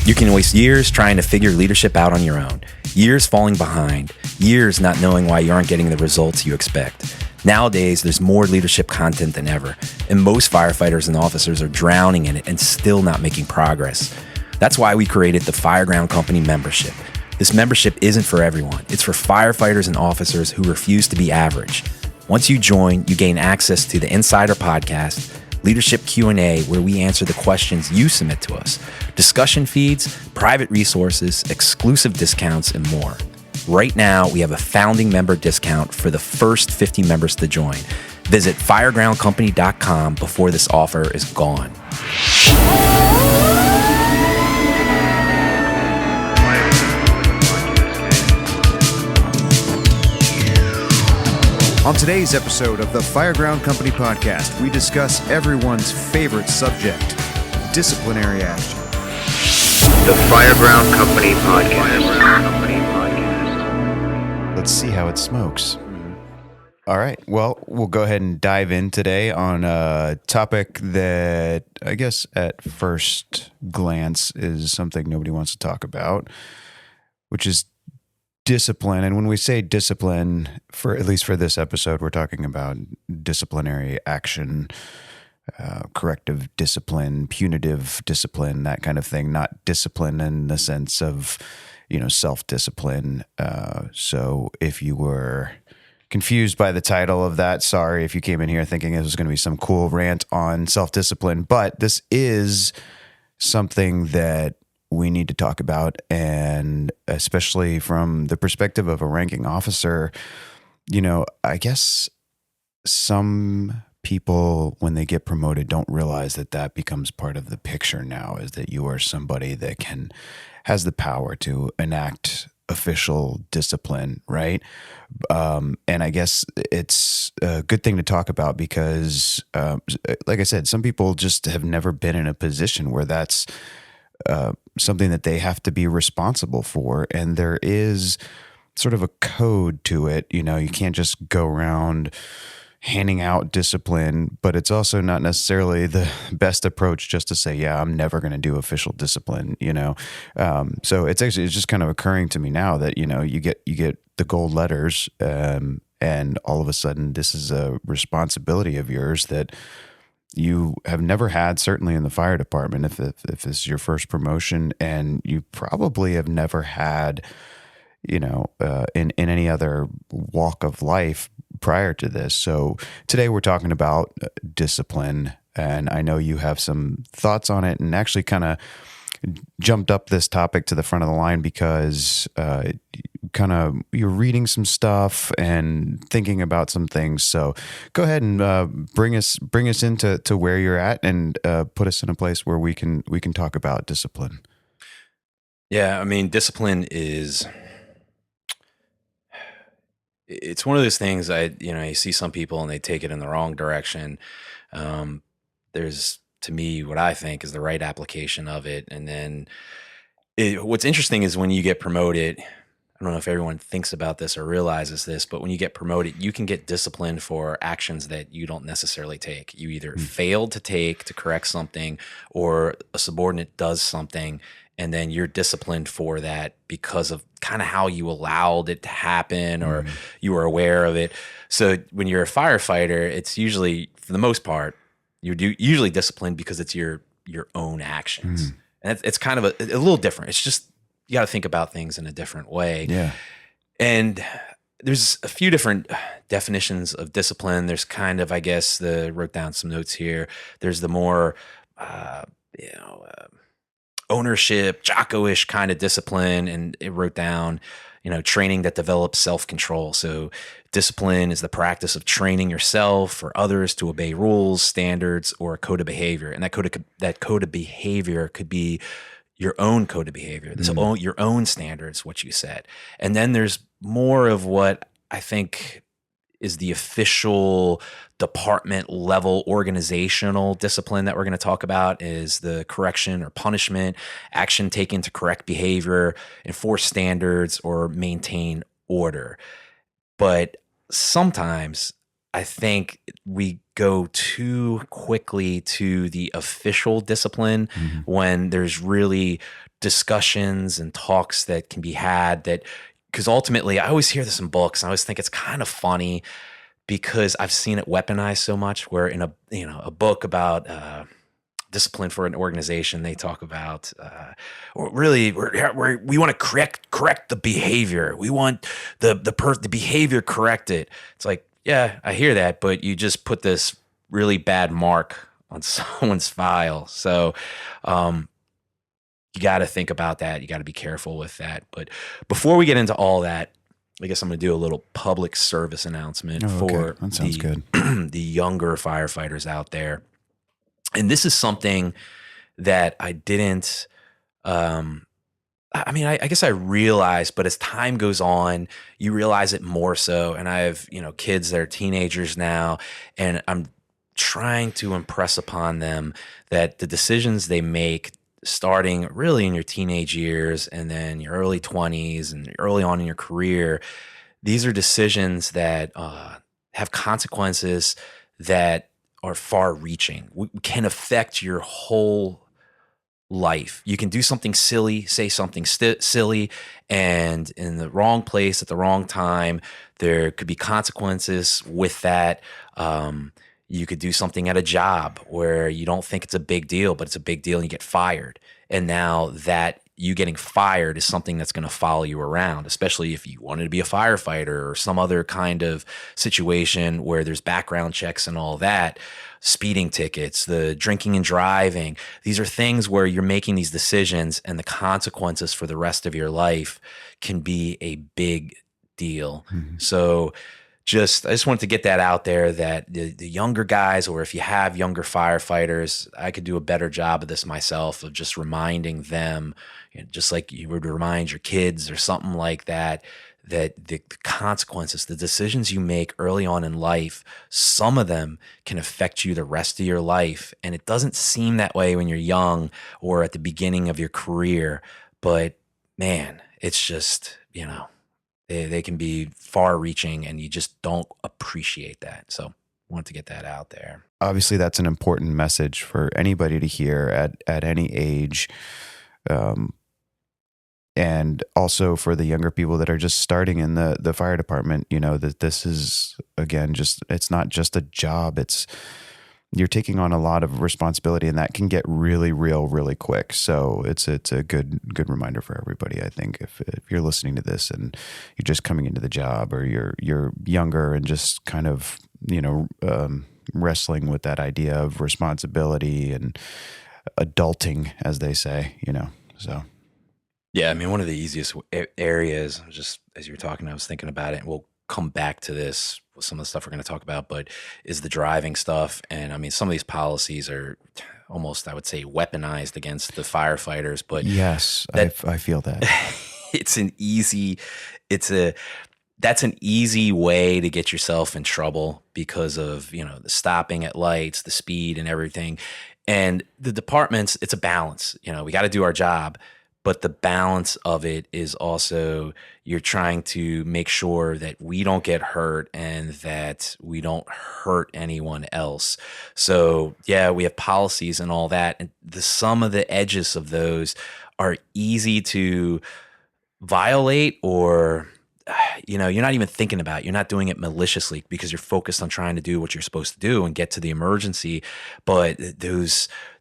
You can waste years trying to figure leadership out on your own, years falling behind, years not knowing why you aren't getting the results you expect. Nowadays, there's more leadership content than ever, and most firefighters and officers are drowning in it and still not making progress. That's why we created the Fireground Company membership. This membership isn't for everyone. It's for firefighters and officers who refuse to be average. Once you join, you gain access to the Insider Podcast, Leadership Q&A, where we answer the questions you submit to us, discussion feeds, private resources, exclusive discounts, and more. Right now, we have a founding member discount for the first 50 members to join. Visit firegroundcompany.com before this offer is gone. On today's episode of the Fireground Company podcast, we discuss everyone's favorite subject, disciplinary action. The Fireground Company podcast. Let's see how it smokes. All right. Well, we'll go ahead and dive in today on a topic that I guess at first glance is something nobody wants to talk about, which is discipline. And when we say discipline, for at least for this episode, we're talking about disciplinary action, corrective discipline, punitive discipline, that kind of thing, not discipline in the sense of, self-discipline. So if you were confused by the title of that, sorry if you came in here thinking it was going to be some cool rant on self-discipline, but this is something that we need to talk about, and especially from the perspective of a ranking officer, I guess some people, when they get promoted, don't realize that becomes part of the picture now, is that you are somebody that has the power to enact official discipline, right? And I guess it's a good thing to talk about because, like I said, some people just have never been in a position where that's something that they have to be responsible for. And there is sort of a code to it. You can't just go around handing out discipline, but it's also not necessarily the best approach just to say, yeah, I'm never going to do official discipline, So it's just kind of occurring to me now that, you get the gold letters, and all of a sudden this is a responsibility of yours that you have never had, certainly in the fire department, if this is your first promotion, and you probably have never had, in any other walk of life prior to this. So today we're talking about discipline, and I know you have some thoughts on it, and actually kind of jumped up this topic to the front of the line because you're reading some stuff and thinking about some things. So go ahead and bring us into where you're at, and put us in a place where we can talk about discipline. Yeah, I mean, discipline it's one of those things. You see some people and they take it in the wrong direction. There's, to me, what I think is the right application of it. And then what's interesting is when you get promoted, I don't know if everyone thinks about this or realizes this, but when you get promoted, you can get disciplined for actions that you don't necessarily take. You either failed to correct something, or a subordinate does something, and then you're disciplined for that because of kind of how you allowed it to happen, or you were aware of it. So when you're a firefighter, it's usually, for the most part, you're usually disciplined because it's your own actions. And it's kind of a little different. It's just, you got to think about things in a different way. Yeah. And there's a few different definitions of discipline. There's kind of, I guess, wrote down some notes here. There's the more, ownership, Jocko-ish kind of discipline. And it wrote down, training that develops self-control. So discipline is the practice of training yourself or others to obey rules, standards, or a code of behavior. And that code of behavior could be your own code of behavior, your own standards, what you said. And then there's more of what I think is the official department level organizational discipline that we're going to talk about, is the correction or punishment, action taken to correct behavior, enforce standards, or maintain order. But sometimes I think we go too quickly to the official discipline when there's really discussions and talks that can be had that, because ultimately I always hear this in books and I always think it's kind of funny because I've seen it weaponized so much where in a book about discipline for an organization, they talk about we want to correct the behavior. We want the behavior corrected. It's like, yeah, I hear that, but you just put this really bad mark on someone's file. So you got to think about that. You got to be careful with that. But before we get into all that, I guess I'm going to do a little public service announcement for that sounds good. the younger firefighters out there. And this is something that I didn't, I guess I realized, but as time goes on, you realize it more so. And I have, kids that are teenagers now, and I'm trying to impress upon them that the decisions they make starting really in your teenage years and then your early 20s and early on in your career, these are decisions that have consequences that are far reaching, can affect your whole life. You can do something silly, say something silly, and in the wrong place at the wrong time, there could be consequences with that. You could do something at a job where you don't think it's a big deal, but it's a big deal and you get fired. And now that you getting fired is something that's going to follow you around, especially if you wanted to be a firefighter or some other kind of situation where there's background checks and all that, speeding tickets, the drinking and driving. These are things where you're making these decisions and the consequences for the rest of your life can be a big deal. So I just wanted to get that out there that the younger guys, or if you have younger firefighters, I could do a better job of this myself, of just reminding them, just like you would remind your kids or something like that, that the consequences, the decisions you make early on in life, some of them can affect you the rest of your life. And it doesn't seem that way when you're young or at the beginning of your career. But man, it's just, they can be far reaching and you just don't appreciate that. So I wanted to get that out there. Obviously, that's an important message for anybody to hear at any age. And also for the younger people that are just starting in the fire department, that this is, again, it's not just a job. You're taking on a lot of responsibility, and that can get really real really quick. So it's a good reminder for everybody. I think if you're listening to this and you're just coming into the job, or you're younger and just kind of wrestling with that idea of responsibility and adulting, as they say, so. Yeah, one of the easiest areas, just as you were talking, I was thinking about it, and we'll come back to this with some of the stuff we're going to talk about, but is the driving stuff. And some of these policies are almost, I would say, weaponized against the firefighters. But yes, I feel that. That's an easy way to get yourself in trouble because of, the stopping at lights, the speed and everything. And the departments, it's a balance. We got to do our job. But the balance of it is also you're trying to make sure that we don't get hurt and that we don't hurt anyone else. So, yeah, we have policies and all that. And some of the edges of those are easy to violate, or you're not even thinking about it. You're not doing it maliciously because you're focused on trying to do what you're supposed to do and get to the emergency. But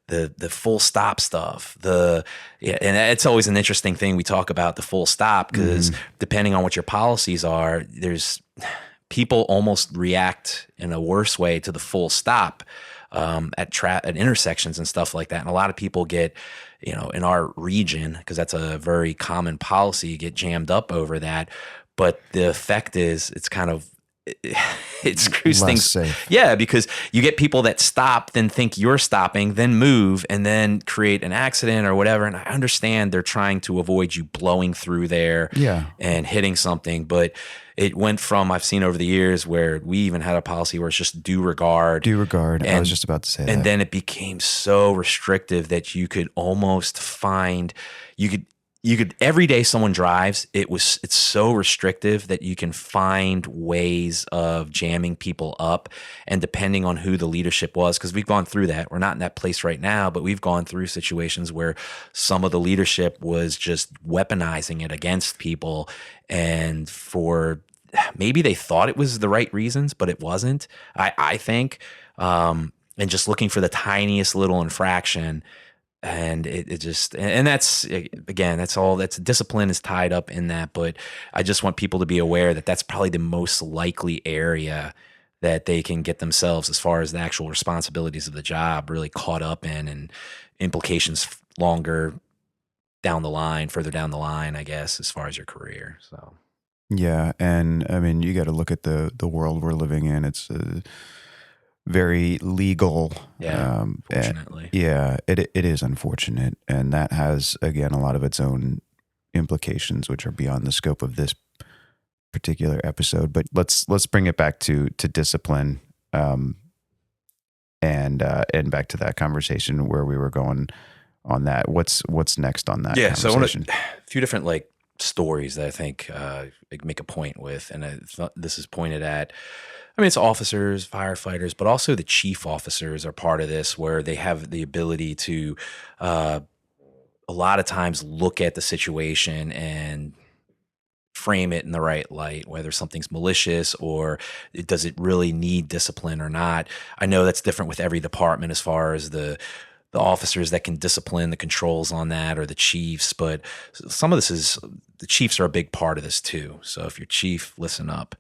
the full stop stuff, and it's always an interesting thing we talk about, the full stop, because depending on what your policies are, there's people almost react in a worse way to the full stop at intersections and stuff like that. And a lot of people get, in our region, because that's a very common policy, get jammed up over that. But the effect is it screws Less things. safe. Yeah, because you get people that stop, then think you're stopping, then move, and then create an accident or whatever. And I understand they're trying to avoid you blowing through there and hitting something. But it went from, I've seen over the years where we even had a policy where it's just due regard. Due regard. I was just about to say that. And then it became so restrictive that you could almost find, you could, every day someone drives, it's so restrictive that you can find ways of jamming people up. And depending on who the leadership was, because we've gone through that, we're not in that place right now, but we've gone through situations where some of the leadership was just weaponizing it against people, and for maybe they thought it was the right reasons, but it wasn't, I think. And just looking for the tiniest little infraction. And it just, and that's, again, that's discipline is tied up in that. But I just want people to be aware that that's probably the most likely area that they can get themselves, as far as the actual responsibilities of the job, really caught up in, and implications longer down the line, further down the line, I guess, as far as your career. So. Yeah. And I mean, you got to look at the world we're living in. It's very legal. Yeah, fortunately. It is unfortunate. And that has, again, a lot of its own implications, which are beyond the scope of this particular episode. But let's bring it back to discipline, and back to that conversation where we were going on that. What's next on that conversation? So I want a few different stories that I think make a point with, and this is pointed at, I mean, it's officers, firefighters, but also the chief officers are part of this, where they have the ability to a lot of times look at the situation and frame it in the right light, whether something's malicious or does it really need discipline or not. I know that's different with every department, as far as the officers that can discipline the controls on that, or the chiefs. But some of this is, the chiefs are a big part of this too. So if you're chief, listen up.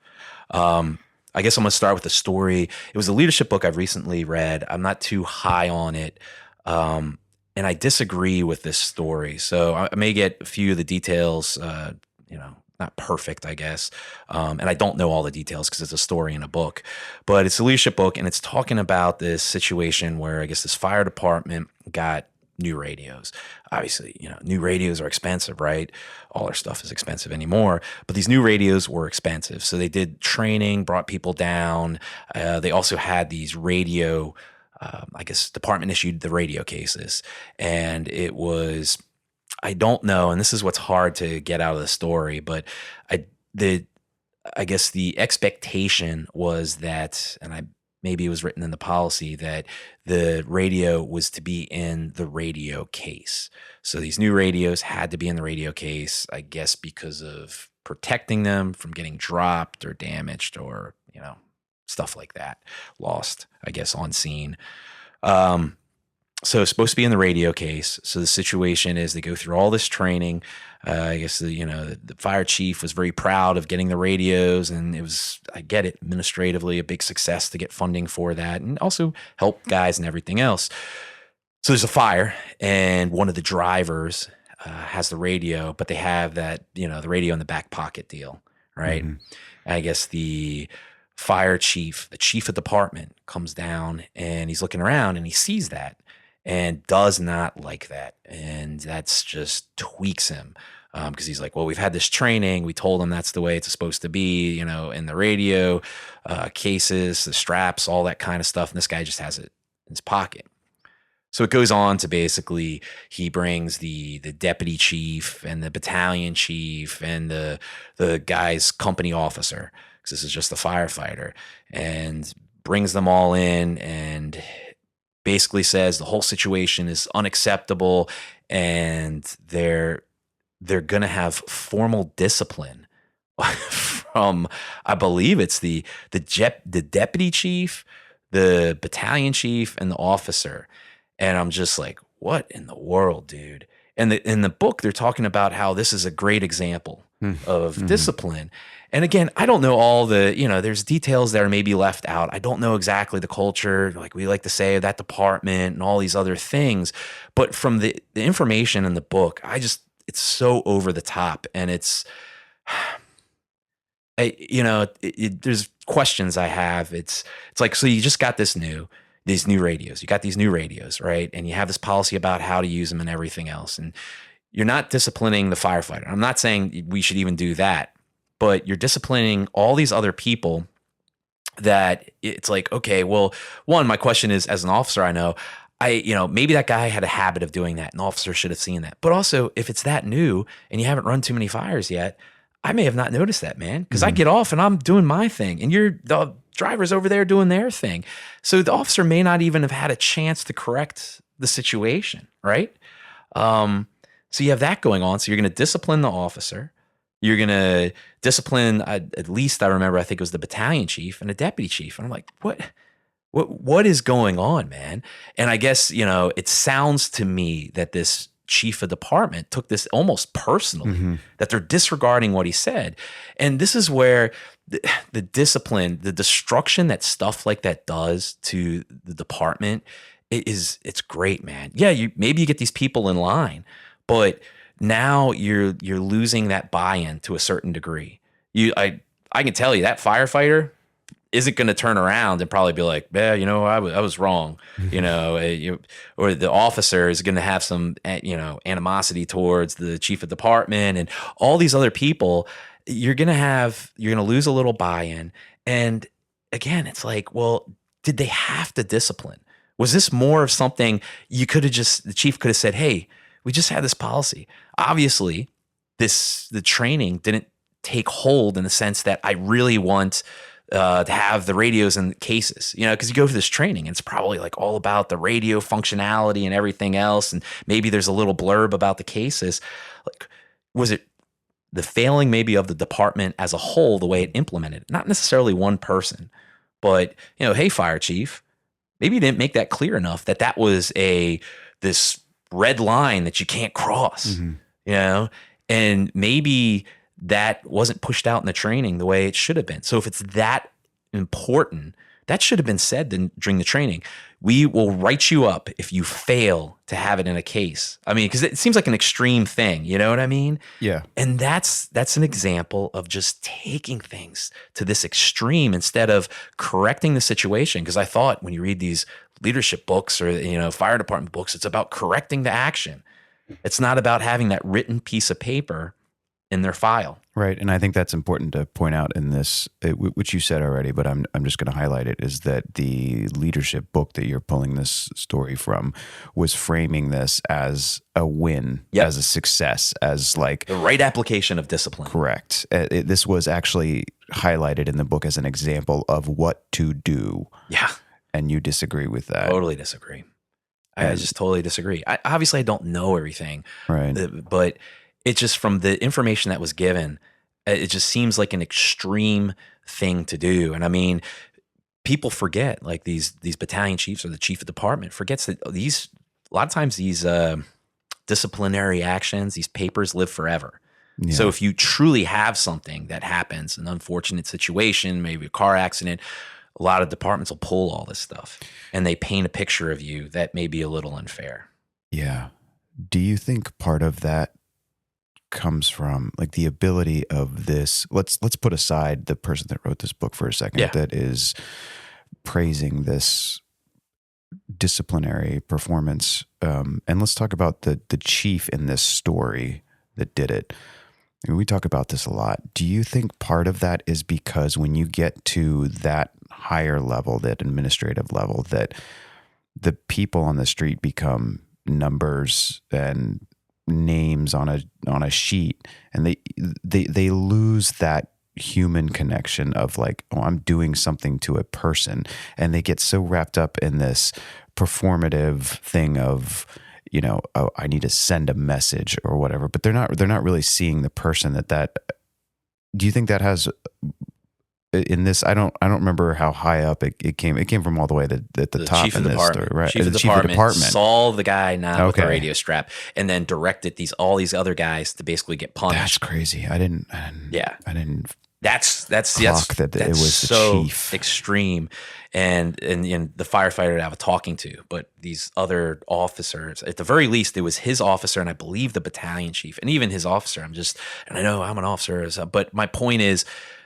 I guess I'm going to start with a story. It was a leadership book I've recently read. I'm not too high on it. And I disagree with this story. So I may get a few of the details, not perfect, I guess. And I don't know all the details because it's a story in a book, but it's a leadership book, and it's talking about this situation where I guess this fire department got new radios. Obviously, new radios are expensive, right? All our stuff is expensive anymore, but these new radios were expensive. So they did training, brought people down. They also had these radio, I guess department issued the radio cases, and it was, I don't know, and this is what's hard to get out of the story, but I guess the expectation was that, and maybe it was written in the policy, that the radio was to be in the radio case. So these new radios had to be in the radio case, I guess, because of protecting them from getting dropped or damaged, or, stuff like that, lost, I guess, on scene. So it's supposed to be in the radio case. So the situation is they go through all this training. I guess the fire chief was very proud of getting the radios, and it was, I get it, administratively a big success to get funding for that, and also help guys and everything else. So there's a fire, and one of the drivers has the radio, but they have that, the radio in the back pocket deal, right? Mm-hmm. And I guess the fire chief, the chief of department, comes down and he's looking around and he sees that, and does not like that. And that's just tweaks him, because he's like, well, we've had this training. We told him that's the way it's supposed to be, in the radio cases, the straps, all that kind of stuff. And this guy just has it in his pocket. So it goes on to basically, he brings the deputy chief and the battalion chief and the guy's company officer, because this is just a firefighter, and brings them all in and basically says the whole situation is unacceptable, and they're going to have formal discipline from, I believe it's the deputy chief, the battalion chief, and the officer. And I'm just like, what in the world, dude? And in the book, they're talking about how this is a great example of discipline. And again, I don't know all the, there's details that are maybe left out. I don't know exactly the culture, like we like to say, of that department and all these other things. But from the information in the book, it's so over the top. And it's, there's questions I have. It's like, so you just got these new radios. You got these new radios, right? And you have this policy about how to use them and everything else. And you're not disciplining the firefighter. I'm not saying we should even do that, but you're disciplining all these other people that it's like, okay, well, one, my question is, as an officer, I know maybe that guy had a habit of doing that. An officer should have seen that. But also, if it's that new and you haven't run too many fires yet, I may have not noticed that, man, because I get off and I'm doing my thing and the driver's over there doing their thing. So the officer may not even have had a chance to correct the situation, right? So you have that going on. So you're going to discipline the officer. You're going to discipline, at least I remember, I think it was the battalion chief and a deputy chief. And I'm like, what is going on, man? And I guess, it sounds to me that this chief of department took this almost personally, that they're disregarding what he said. And this is where the discipline, the destruction that stuff like that does to the department, it's great, man. Yeah, maybe you get these people in line, but now you're losing that buy-in to a certain degree. I can tell you that firefighter isn't going to turn around and probably be like, yeah, I was wrong, or the officer is going to have some, animosity towards the chief of department and all these other people. You're going to lose a little buy-in. And again, it's like, well, did they have to discipline? Was this more of something the chief could have said, hey, we just had this policy. Obviously, the training didn't take hold in the sense that I really want to have the radios in cases, because you go to this training and it's probably like all about the radio functionality and everything else. And maybe there's a little blurb about the cases. Like, was it the failing maybe of the department as a whole, the way it implemented? Not necessarily one person, but, hey, fire chief, maybe you didn't make that clear enough that was this red line that you can't cross, and maybe that wasn't pushed out in the training the way it should have been. So if it's that important, that should have been said during the training. We will write you up if you fail to have it in a case. I mean, because it seems like an extreme thing, you know what I mean? Yeah. And that's an example of just taking things to this extreme instead of correcting the situation. Because I thought when you read these leadership books or fire department books, it's about correcting the action. It's not about having that written piece of paper in their file. Right. And I think that's important to point out in this, which you said already, but I'm just going to highlight it, is that the leadership book that you're pulling this story from was framing this as a win, as a success, as like the right application of discipline. Correct. This was actually highlighted in the book as an example of what to do. Yeah. And you disagree with that. Totally disagree. I just totally disagree. Obviously, I don't know everything. Right. But it's just from the information that was given, it just seems like an extreme thing to do. And I mean, people forget, like these battalion chiefs or the chief of department forgets that a lot of times these disciplinary actions, these papers live forever. Yeah. So if you truly have something that happens, an unfortunate situation, maybe a car accident, a lot of departments will pull all this stuff and they paint a picture of you that may be a little unfair. Yeah. Do you think part of that comes from like the ability of this? Let's put aside the person that wrote this book for a second, that is praising this disciplinary performance. And let's talk about the chief in this story that did it. I mean, we talk about this a lot. Do you think part of that is because when you get to that higher level, that administrative level, that the people on the street become numbers and names on a sheet, and they lose that human connection of like, oh, I'm doing something to a person, and they get so wrapped up in this performative thing of, oh, I need to send a message or whatever, but they're not really seeing the person that. Do you think that has in this? I don't remember how high up it came. It came from all the way at the top chief in of this story, right? Chief of department saw the guy not with the radio strap, and then directed all these other guys to basically get punished. That's crazy. I didn't. That's clock that it was so the chief. Extreme, and the firefighter that I was talking to, but these other officers, at the very least, it was his officer, and I believe the battalion chief, and even his officer. And I know I'm an officer, but my point is,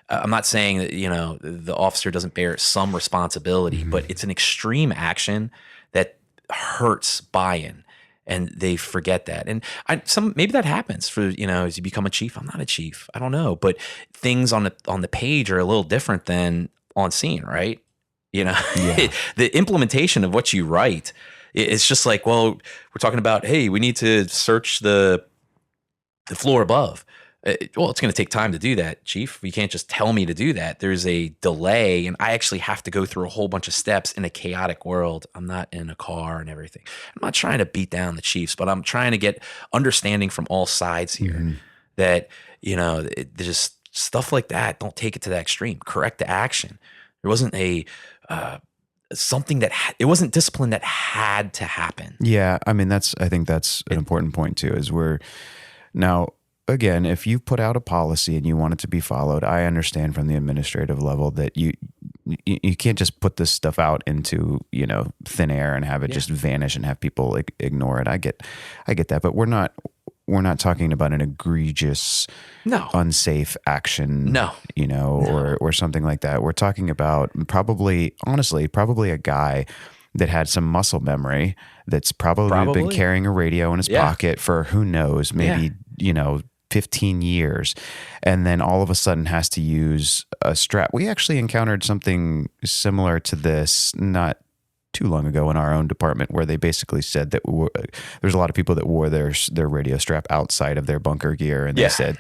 I'm not saying that the officer doesn't bear some responsibility, but it's an extreme action that hurts buy-in. And they forget that. And maybe that happens for, as you become a chief. I'm not a chief. I don't know. But things on the page are a little different than on scene, right? The implementation of what you write, It's just like, well, we're talking about, hey, we need to search the floor above. Well, it's going to take time to do that, Chief. You can't just tell me to do that. There's a delay, and I actually have to go through a whole bunch of steps in a chaotic world. I'm not in a car and everything. I'm not trying to beat down the Chiefs, but I'm trying to get understanding from all sides here that, just stuff like that, don't take it to that extreme. Correct the action. There wasn't a something that it wasn't discipline that had to happen. Yeah, I mean I think that's an important point too. Is we're now again, if you put out a policy and you want it to be followed, I understand from the administrative level that you can't just put this stuff out into thin air and have it just vanish and have people ignore it. I get that, but we're not talking about an egregious, unsafe action, or something like that. We're talking about probably a guy that had some muscle memory that's probably been carrying a radio in his pocket for who knows, maybe, 15 years, and then all of a sudden has to use a strap. We actually encountered something similar to this not too long ago in our own department, where they basically said that there's a lot of people that wore their radio strap outside of their bunker gear, and they said,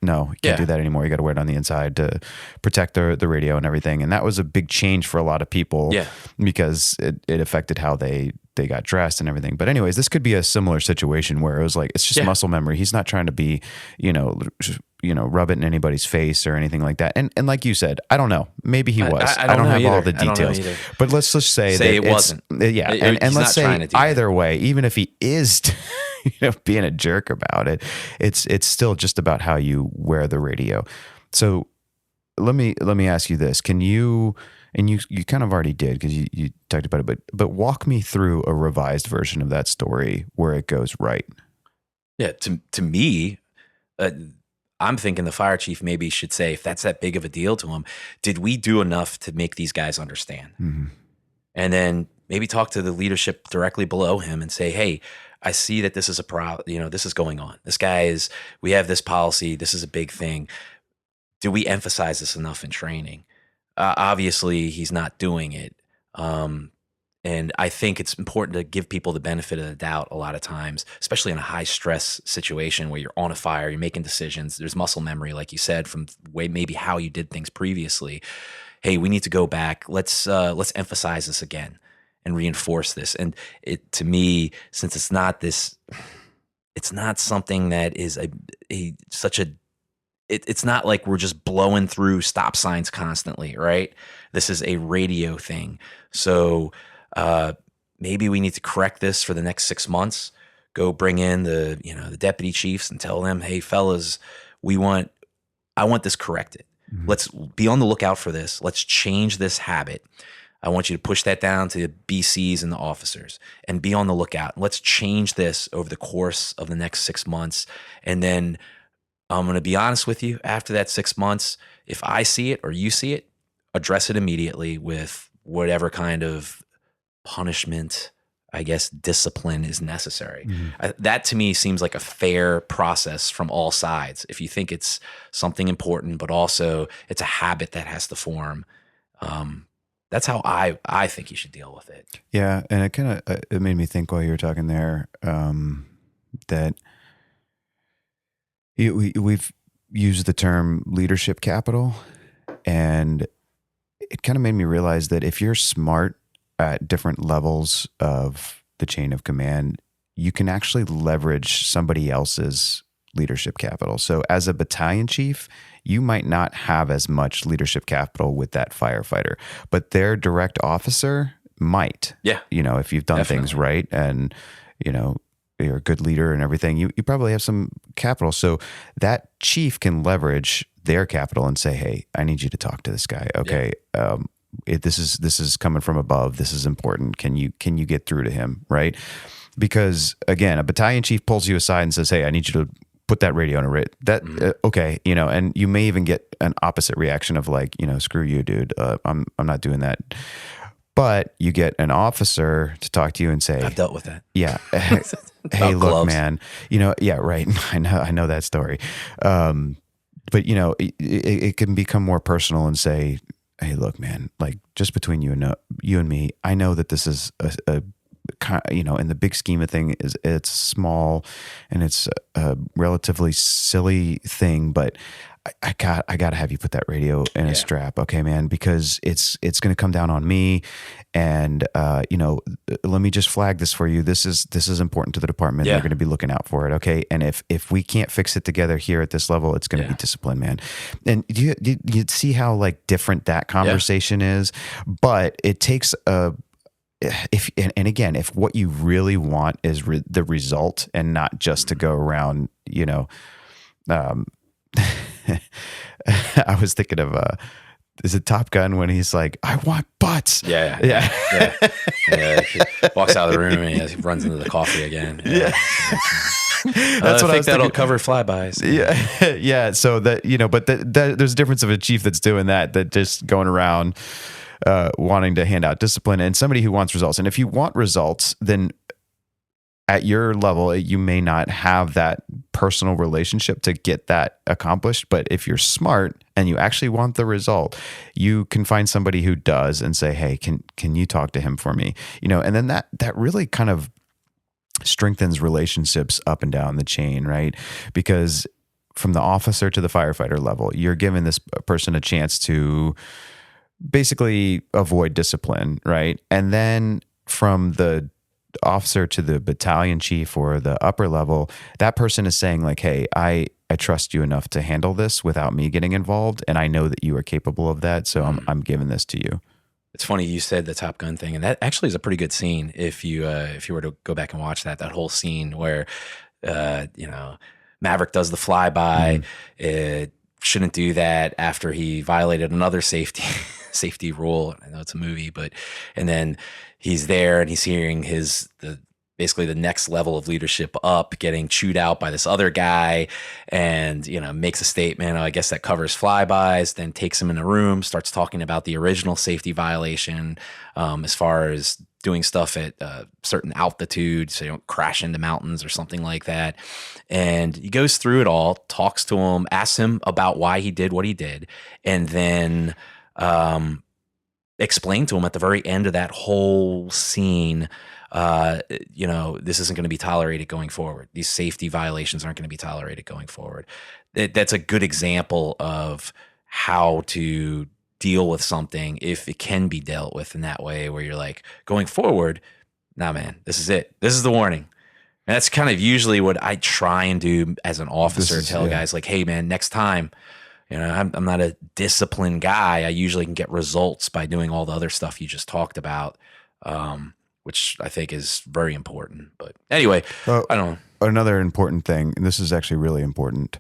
no, you can't do that anymore. You got to wear it on the inside to protect the radio and everything. And that was a big change for a lot of people because it affected how they got dressed and everything. But anyways, this could be a similar situation where it was like, it's just muscle memory. He's not trying to be, rub it in anybody's face or anything like that. And like you said, I don't know. Maybe he was. I don't have all the details. But let's just say that it wasn't. Yeah. And let's say either way, even if he is being a jerk about it, it's still just about how you wear the radio. So let me ask you this. Can you, and you kind of already did because you talked about it, but walk me through a revised version of that story where it goes right. Yeah. To me, I'm thinking the fire chief maybe should say, if that's that big of a deal to him, did we do enough to make these guys understand? Mm-hmm. And then maybe talk to the leadership directly below him and say, hey, I see that this is a problem. This is going on. We have this policy. This is a big thing. Do we emphasize this enough in training? Obviously, he's not doing it. And I think it's important to give people the benefit of the doubt a lot of times, especially in a high stress situation where you're on a fire, you're making decisions. There's muscle memory, like you said, from maybe how you did things previously. Hey, we need to go back. Let's emphasize this again and reinforce this. And to me, since it's not something that is it's not like we're just blowing through stop signs constantly, right? This is a radio thing. So maybe we need to correct this for the next 6 months. Go bring in the deputy chiefs and tell them, hey, fellas, I want this corrected. Mm-hmm. Let's be on the lookout for this. Let's change this habit. I want you to push that down to the BCs and the officers and be on the lookout. Let's change this over the course of the next 6 months. And then I'm going to be honest with you, after that 6 months, if I see it or you see it, address it immediately with whatever kind of punishment, I guess, discipline is necessary. Mm-hmm. That to me seems like a fair process from all sides. If you think it's something important, but also it's a habit that has to form, that's how I think you should deal with it. Yeah, and it made me think while you were talking there that we've used the term leadership capital, and it kind of made me realize that if you're smart at different levels of the chain of command, you can actually leverage somebody else's leadership capital. So as a battalion chief, you might not have as much leadership capital with that firefighter, but their direct officer might. Yeah. If you've done things right and, you're a good leader and everything, you probably have some capital. So that chief can leverage their capital and say, hey, I need you to talk to this guy. Okay. Yeah. This is coming from above. This is important. Can you get through to him? Right. Because again, a battalion chief pulls you aside and says, hey, I need you to put that radio on a rate. Okay. And you may even get an opposite reaction of like, screw you, dude. I'm not doing that. But you get an officer to talk to you and say, I've dealt with that. Yeah. Hey, look, gloves. Man, yeah, right. I know that story. But it can become more personal and say, hey, look, man, like just between you and me, I know that this is a in the big scheme of thing, it's small and it's a relatively silly thing, but I got to have you put that radio in a strap, okay, man, because it's going to come down on me. And let me just flag this for you. This is important to the department. They're going to be looking out for it, okay. And if we can't fix it together here at this level, it's going to be discipline, man. And you see how like different that conversation is, but it takes if what you really want is the result and not just to go around, I was thinking of is it Top Gun when he's like, I want butts. Yeah. He walks out of the room and he runs into the coffee again. Yeah. That's what I think that'll cover flybys. Yeah. So that, but there's a difference of a chief that's doing that just going around wanting to hand out discipline, and somebody who wants results. And if you want results, then at your level, you may not have that personal relationship to get that accomplished. But if you're smart and you actually want the result, you can find somebody who does and say, hey, can you talk to him for me? And then that really kind of strengthens relationships up and down the chain, right? Because from the officer to the firefighter level, you're giving this person a chance to basically avoid discipline, right? And then from the officer to the battalion chief or the upper level, that person is saying like, hey, I trust you enough to handle this without me getting involved, and I know that you are capable of that, so I'm giving this to you. It's funny you said the Top Gun thing, and that actually is a pretty good scene if you were to go back and watch that whole scene where Maverick does the flyby. It shouldn't do that after he violated another safety rule. I know it's a movie, and then he's there and he's hearing basically the next level of leadership up getting chewed out by this other guy, and makes a statement, I guess that covers flybys, then takes him in a room, starts talking about the original safety violation, as far as doing stuff at a certain altitude so you don't crash into mountains or something like that. And he goes through it all, talks to him, asks him about why he did what he did, and then explain to him at the very end of that whole scene, this isn't going to be tolerated going forward. These safety violations aren't going to be tolerated going forward. That's a good example of how to deal with something if it can be dealt with in that way, where you're like, going forward, nah, man, this is it. This is the warning. And that's kind of usually what I try and do as an officer, tell guys like, hey, man, next time, I'm not a disciplined guy. I usually can get results by doing all the other stuff you just talked about, which I think is very important. But anyway, I don't know. Another important thing, and this is actually really important.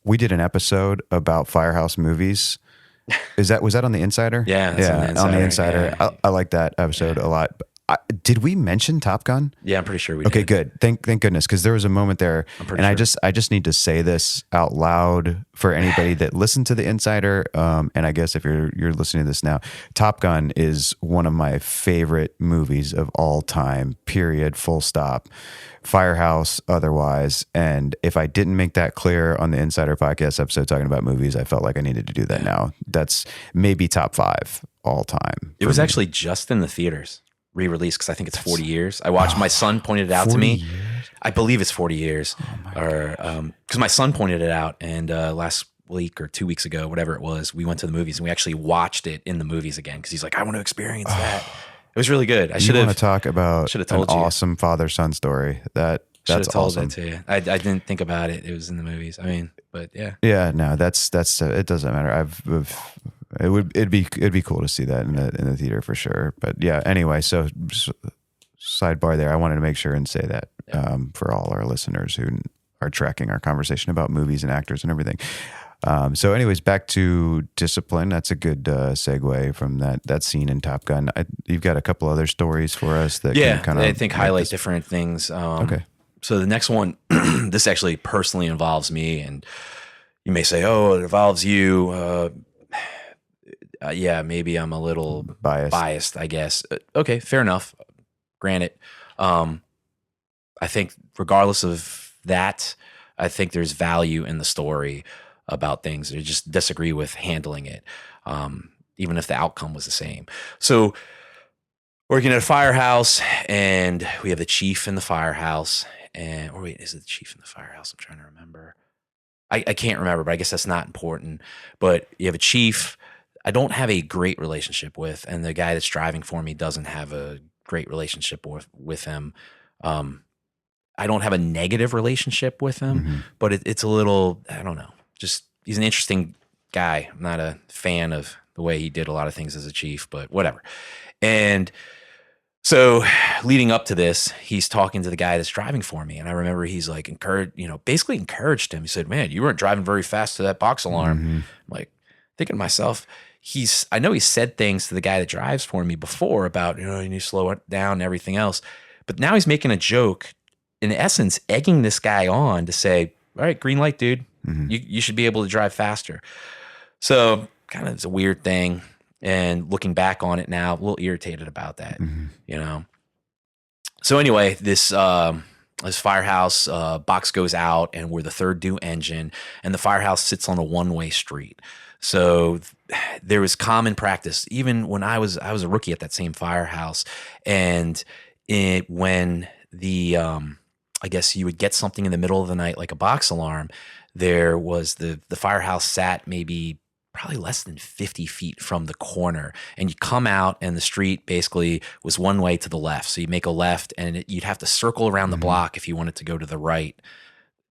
We did an episode about Firehouse movies. Was that on the Insider? Yeah, on the Insider. Yeah. I like that episode a lot. Did we mention Top Gun? Yeah, I'm pretty sure we did. Okay, good. Thank goodness, because there was a moment there, and sure. I just need to say this out loud for anybody that listened to the Insider. And I guess if you're listening to this now, Top Gun is one of my favorite movies of all time. Period. Full stop. Firehouse, otherwise. And if I didn't make that clear on the Insider podcast episode talking about movies, I felt like I needed to do that now. That's maybe top 5 all time. It was actually just in the theaters. Re-released because I think it's 40 years. I watched. My son pointed it out to me. Years? I believe it's 40 years, because my son pointed it out, and last week or 2 weeks ago, whatever it was, we went to the movies and we actually watched it in the movies again because he's like, I want to experience that. It was really good. I should have. Want to talk about an awesome father-son story. That's awesome. That to you. I didn't think about it. It was in the movies. I mean, but yeah. Yeah, no, that's it doesn't matter. It'd be cool to see that in the theater for sure. But yeah, anyway, so sidebar there. I wanted to make sure and say that for all our listeners who are tracking our conversation about movies and actors and everything. So anyways, back to discipline. That's a good segue from that scene in Top Gun. You've got a couple other stories for us that can kind of, I think, highlight different things. Okay. So the next one, this actually personally involves me, and you may say, oh, it involves you. Yeah, maybe I'm a little biased, I guess. Okay, fair enough. Granted. I think regardless of that, I think there's value in the story about things. I just disagree with handling it, even if the outcome was the same. So working at a firehouse, and we have the chief in the firehouse. And or wait, is it the chief in the firehouse? I'm trying to remember. I can't remember, but I guess that's not important. But you have a chief I don't have a great relationship with, and the guy that's driving for me doesn't have a great relationship with him. Um, I don't have a negative relationship with him, but it's a little, I don't know, just he's an interesting guy. I'm not a fan of the way he did a lot of things as a chief, but whatever. And so leading up to this, he's talking to the guy that's driving for me. And I remember he's like basically encouraged him. He said, man, you weren't driving very fast to that box alarm. I'm like thinking to myself, I know he said things to the guy that drives for me before about, you need to slow it down and everything else. But now he's making a joke, in essence, egging this guy on to say, all right, green light, dude, you should be able to drive faster. So kind of it's a weird thing. And looking back on it now, a little irritated about that, So anyway, this firehouse box goes out, and we're the third due engine, and the firehouse sits on a one-way street. So there was common practice, even when I was a rookie at that same firehouse, and when the I guess you would get something in the middle of the night, like a box alarm, there was the firehouse sat maybe probably less than 50 feet from the corner, and you come out, and the street basically was one way to the left. So you make a left, and you'd have to circle around the block if you wanted to go to the right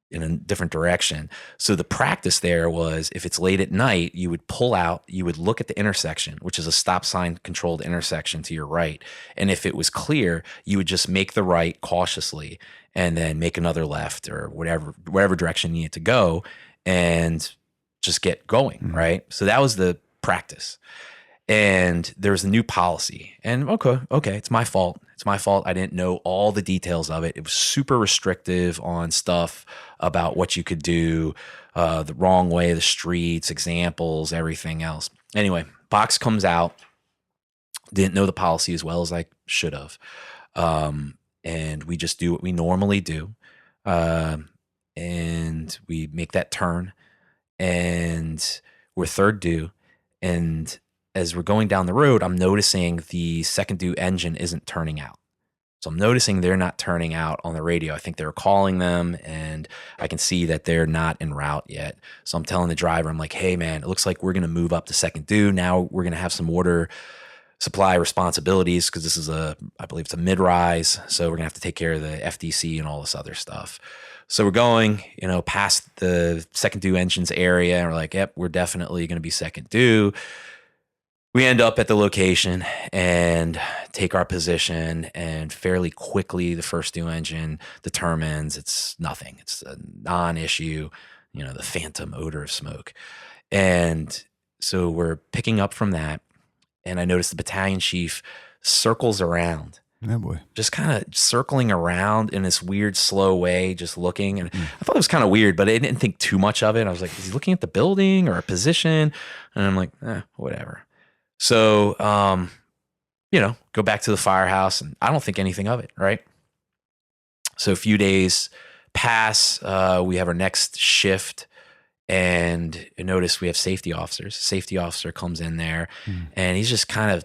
in a different direction. So the practice there was, if it's late at night, you would pull out, you would look at the intersection, which is a stop sign controlled intersection to your right. And if it was clear, you would just make the right cautiously and then make another left or whatever direction you need to go, and just get going, right? So that was the practice. And there was a new policy. And okay, it's my fault. It's my fault. I didn't know all the details of it. It was super restrictive on stuff about what you could do, the wrong way of the streets, examples, everything else. Anyway, box comes out. Didn't know the policy as well as I should have. And we just do what we normally do. And we make that turn, and we're third due. And as we're going down the road, I'm noticing the second due engine isn't turning out. So I'm noticing they're not turning out on the radio. I think they were calling them, and I can see that they're not en route yet. So I'm telling the driver, I'm like, hey man, it looks like we're going to move up to second due. Now we're going to have some water supply responsibilities, because this is I believe it's a mid-rise. So we're going to have to take care of the FDC and all this other stuff. So we're going, past the second due engines area, and we're like, yep, we're definitely going to be second due. We end up at the location and take our position, and fairly quickly the first due engine determines it's nothing. It's a non-issue, the phantom odor of smoke. And so we're picking up from that, and I noticed the battalion chief circles around. Yeah, boy. Just kind of circling around in this weird, slow way, just looking. And I thought it was kind of weird, but I didn't think too much of it. I was like, is he looking at the building or a position? And I'm like, whatever. So, go back to the firehouse, and I don't think anything of it, right? So a few days pass. We have our next shift, and I notice we have safety officers. Safety officer comes in there, and he's just kind of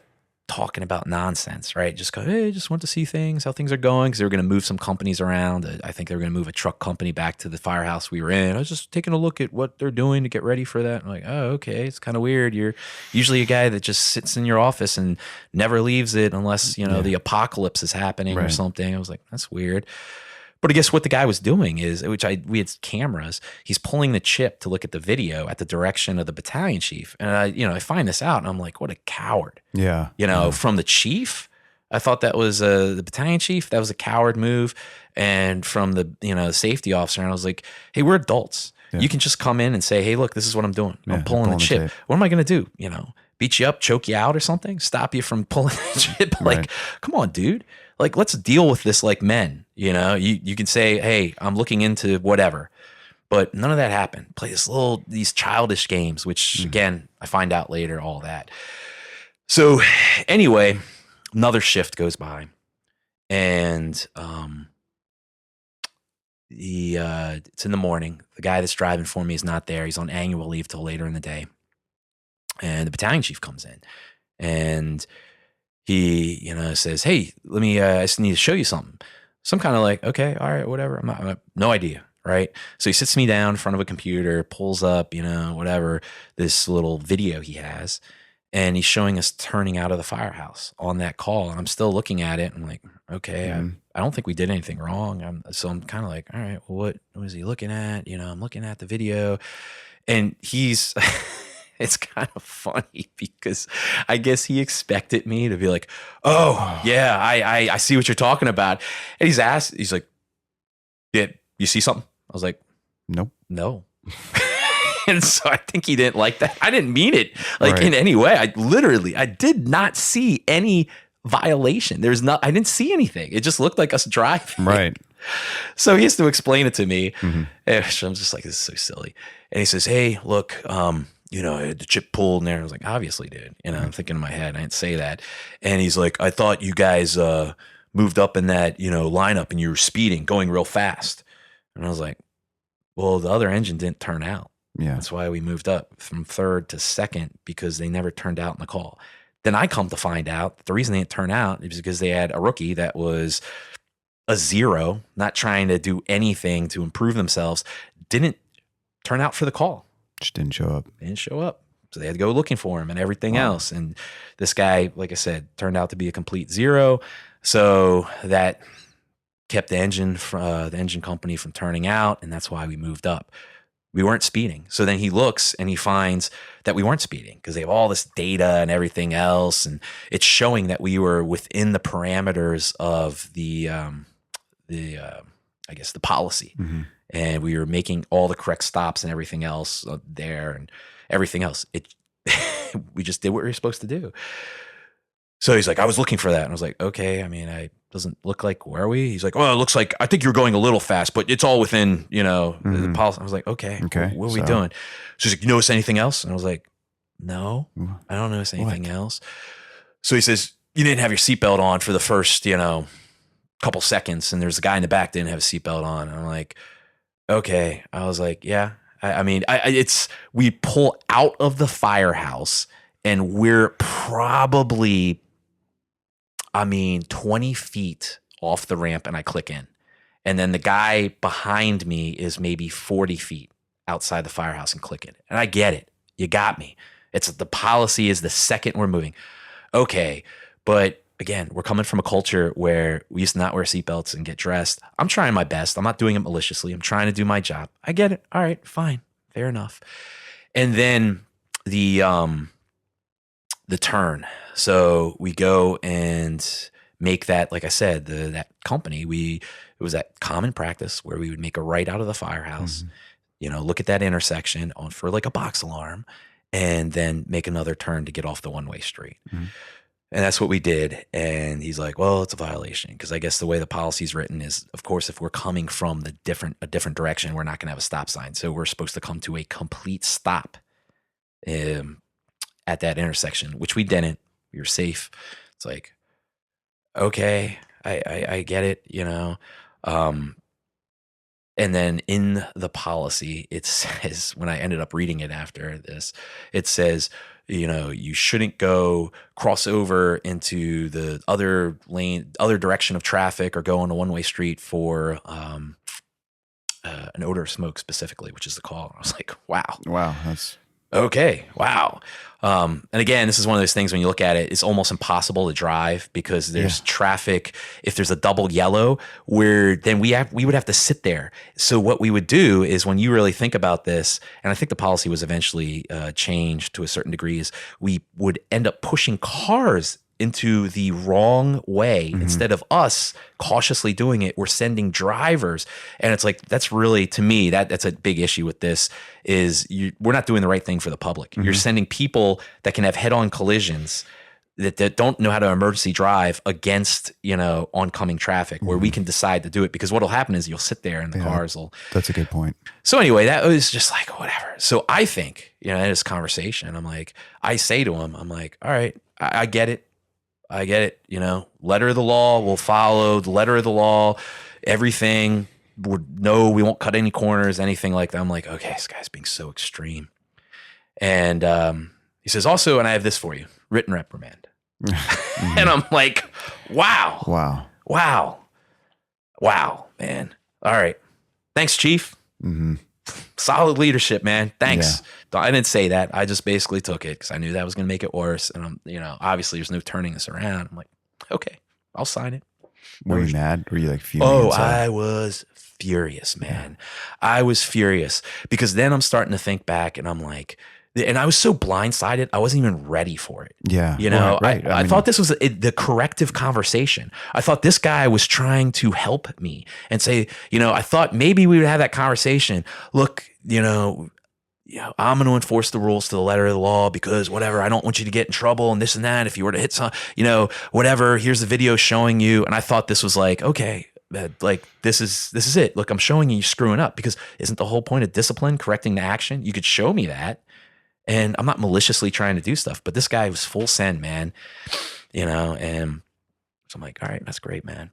talking about nonsense, right? Just go, hey, just want to see things, how things are going, because they were going to move some companies around. I think they were going to move a truck company back to the firehouse we were in. I was just taking a look at what they're doing to get ready for that. I'm like, oh, okay, it's kind of weird. You're usually a guy that just sits in your office and never leaves it unless, the apocalypse is happening or something. I was like, that's weird. But I guess what the guy was doing is, we had cameras. He's pulling the chip to look at the video at the direction of the battalion chief. And I find this out, and I'm like, what a coward. Yeah. From the chief, I thought that was the battalion chief. That was a coward move. And from the safety officer, and I was like, hey, we're adults. Yeah. You can just come in and say, hey, look, this is what I'm doing. I'm pulling the chip. What am I going to do? Beat you up, choke you out or something? Stop you from pulling the chip? Like, come on, dude. Like, let's deal with this like men. You can say, hey, I'm looking into whatever. But none of that happened. Play these childish games, which again, I find out later, all that. So anyway, another shift goes by, and it's in the morning. The guy that's driving for me is not there. He's on annual leave till later in the day. And the battalion chief comes in, and he, says, "Hey, I just need to show you something." So I'm kind of like, okay, all right, whatever. No idea. Right. So he sits me down in front of a computer, pulls up, whatever, this little video he has, and he's showing us turning out of the firehouse on that call. And I'm still looking at it. I'm like, okay, I don't think we did anything wrong. So I'm kind of like, all right, well, what was he looking at? I'm looking at the video, and he's, it's kind of funny because I guess he expected me to be like, oh yeah, I see what you're talking about. And he's like, yeah, you see something? I was like, nope. No. And so I think he didn't like that. I didn't mean it in any way. I did not see any violation. I didn't see anything. It just looked like us driving. Right. So he has to explain it to me. And I'm just like, this is so silly. And he says, hey, look, the chip pulled in there. I was like, obviously, dude. I'm thinking in my head, I didn't say that. And he's like, I thought you guys moved up in that, lineup and you were speeding, going real fast. And I was like, well, the other engine didn't turn out. Yeah. That's why we moved up from third to second, because they never turned out in the call. Then I come to find out the reason they didn't turn out is because they had a rookie that was a 0, not trying to do anything to improve themselves, didn't turn out for the call. Just didn't show up. Didn't show up. So they had to go looking for him and everything else. And this guy, like I said, turned out to be a complete 0. So that kept the engine company from turning out, and that's why we moved up. We weren't speeding. So then he looks and he finds that we weren't speeding because they have all this data and everything else, and it's showing that we were within the parameters of the policy, and we were making all the correct stops and everything else there and everything else. We just did what we were supposed to do. So he's like, I was looking for that. And I was like, okay, doesn't look like, where are we? He's like, well, it looks like, I think you're going a little fast, but it's all within, the policy. I was like, okay. What are we doing? So he's like, you notice anything else? And I was like, no, I don't notice anything else. So he says, you didn't have your seatbelt on for the first, couple seconds. And there's a guy in the back that didn't have a seatbelt on. And I'm like, okay. I was like, yeah. We pull out of the firehouse and we're probably 20 feet off the ramp, and I click in. And then the guy behind me is maybe 40 feet outside the firehouse and click in. And I get it. You got me. The policy is the second we're moving. Okay. But again, we're coming from a culture where we used to not wear seatbelts and get dressed. I'm trying my best. I'm not doing it maliciously. I'm trying to do my job. I get it. All right, fine. Fair enough. And then the turn. So we go and make that, like I said, that company, it was that common practice where we would make a right out of the firehouse, look at that intersection for like a box alarm, and then make another turn to get off the one-way street. And that's what we did. And he's like, well, it's a violation. Because I guess the way the policy is written is, of course, if we're coming from a different direction, we're not going to have a stop sign. So we're supposed to come to a complete stop at that intersection, which we didn't. We were safe. It's like, okay, I get it, and then in the policy, it says, when I ended up reading it after this, it says, you shouldn't cross over into the other direction of traffic or go on a one-way street for an odor of smoke specifically, which is the call. I was like, wow, that's okay. Wow. And again, this is one of those things when you look at it, it's almost impossible to drive because there's traffic. If there's a double yellow, then we would have to sit there. So what we would do is, when you really think about this, and I think the policy was eventually changed to a certain degree, is we would end up pushing cars into the wrong way. Instead of us cautiously doing it, we're sending drivers. And it's like, that's really, to me, that's a big issue with this, is we're not doing the right thing for the public. You're sending people that can have head-on collisions that don't know how to emergency drive against, oncoming traffic, where we can decide to do it. Because what'll happen is you'll sit there and the cars will. That's a good point. So anyway, that was just like, whatever. So I think, in this conversation, I say to him, I'm like, all right, I get it. I get it. Letter of the law, we'll follow the letter of the law, everything. We won't cut any corners, anything like that. I'm like, okay, this guy's being so extreme. And he says, also, and I have this for you, written reprimand. And I'm like, wow, Wow. man. All right. Thanks, Chief. Mm-hmm. Solid leadership, man. Thanks. I didn't say that. I just basically took it because I knew that was going to make it worse. And I'm, obviously there's no turning this around. I'm like, okay, I'll sign it. Were you mad? Were you like fuming? Oh, inside? I was furious, man. I was furious because then I'm starting to think back and I'm like, and I was so blindsided, I wasn't even ready for it. Yeah. Right. I thought this was the corrective conversation. I thought this guy was trying to help me and say, I thought maybe we would have that conversation. Look, I'm going to enforce the rules to the letter of the law because whatever, I don't want you to get in trouble and this and that. If you were to hit some, whatever, here's the video showing you. And I thought this was like, okay, like this is it. Look, I'm showing you screwing up because isn't the whole point of discipline correcting the action? You could show me that. And I'm not maliciously trying to do stuff, but this guy was full send, man, and so I'm like, all right, that's great, man.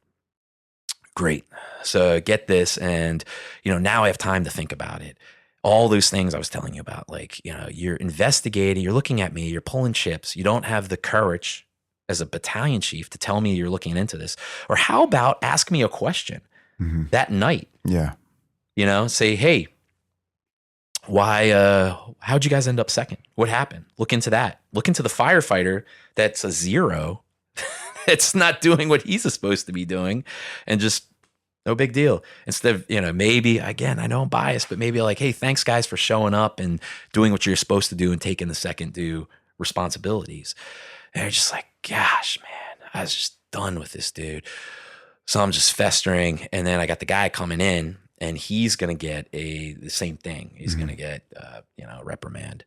Great. So get this. And, now I have time to think about it. All those things I was telling you about, like, you're investigating, you're looking at me, you're pulling chips. You don't have the courage as a battalion chief to tell me you're looking into this. Or how about ask me a question that night? Yeah. Say, hey, why, how'd you guys end up second? What happened? Look into that. Look into the firefighter that's a 0. It's not doing what he's supposed to be doing and just no big deal. Instead of, maybe again, I know I'm biased, but maybe like, hey, thanks guys for showing up and doing what you're supposed to do and taking the second due responsibilities. And they're just like, gosh, man, I was just done with this dude. So I'm just festering. And then I got the guy coming in and he's going to get the same thing. He's going to get, a reprimand.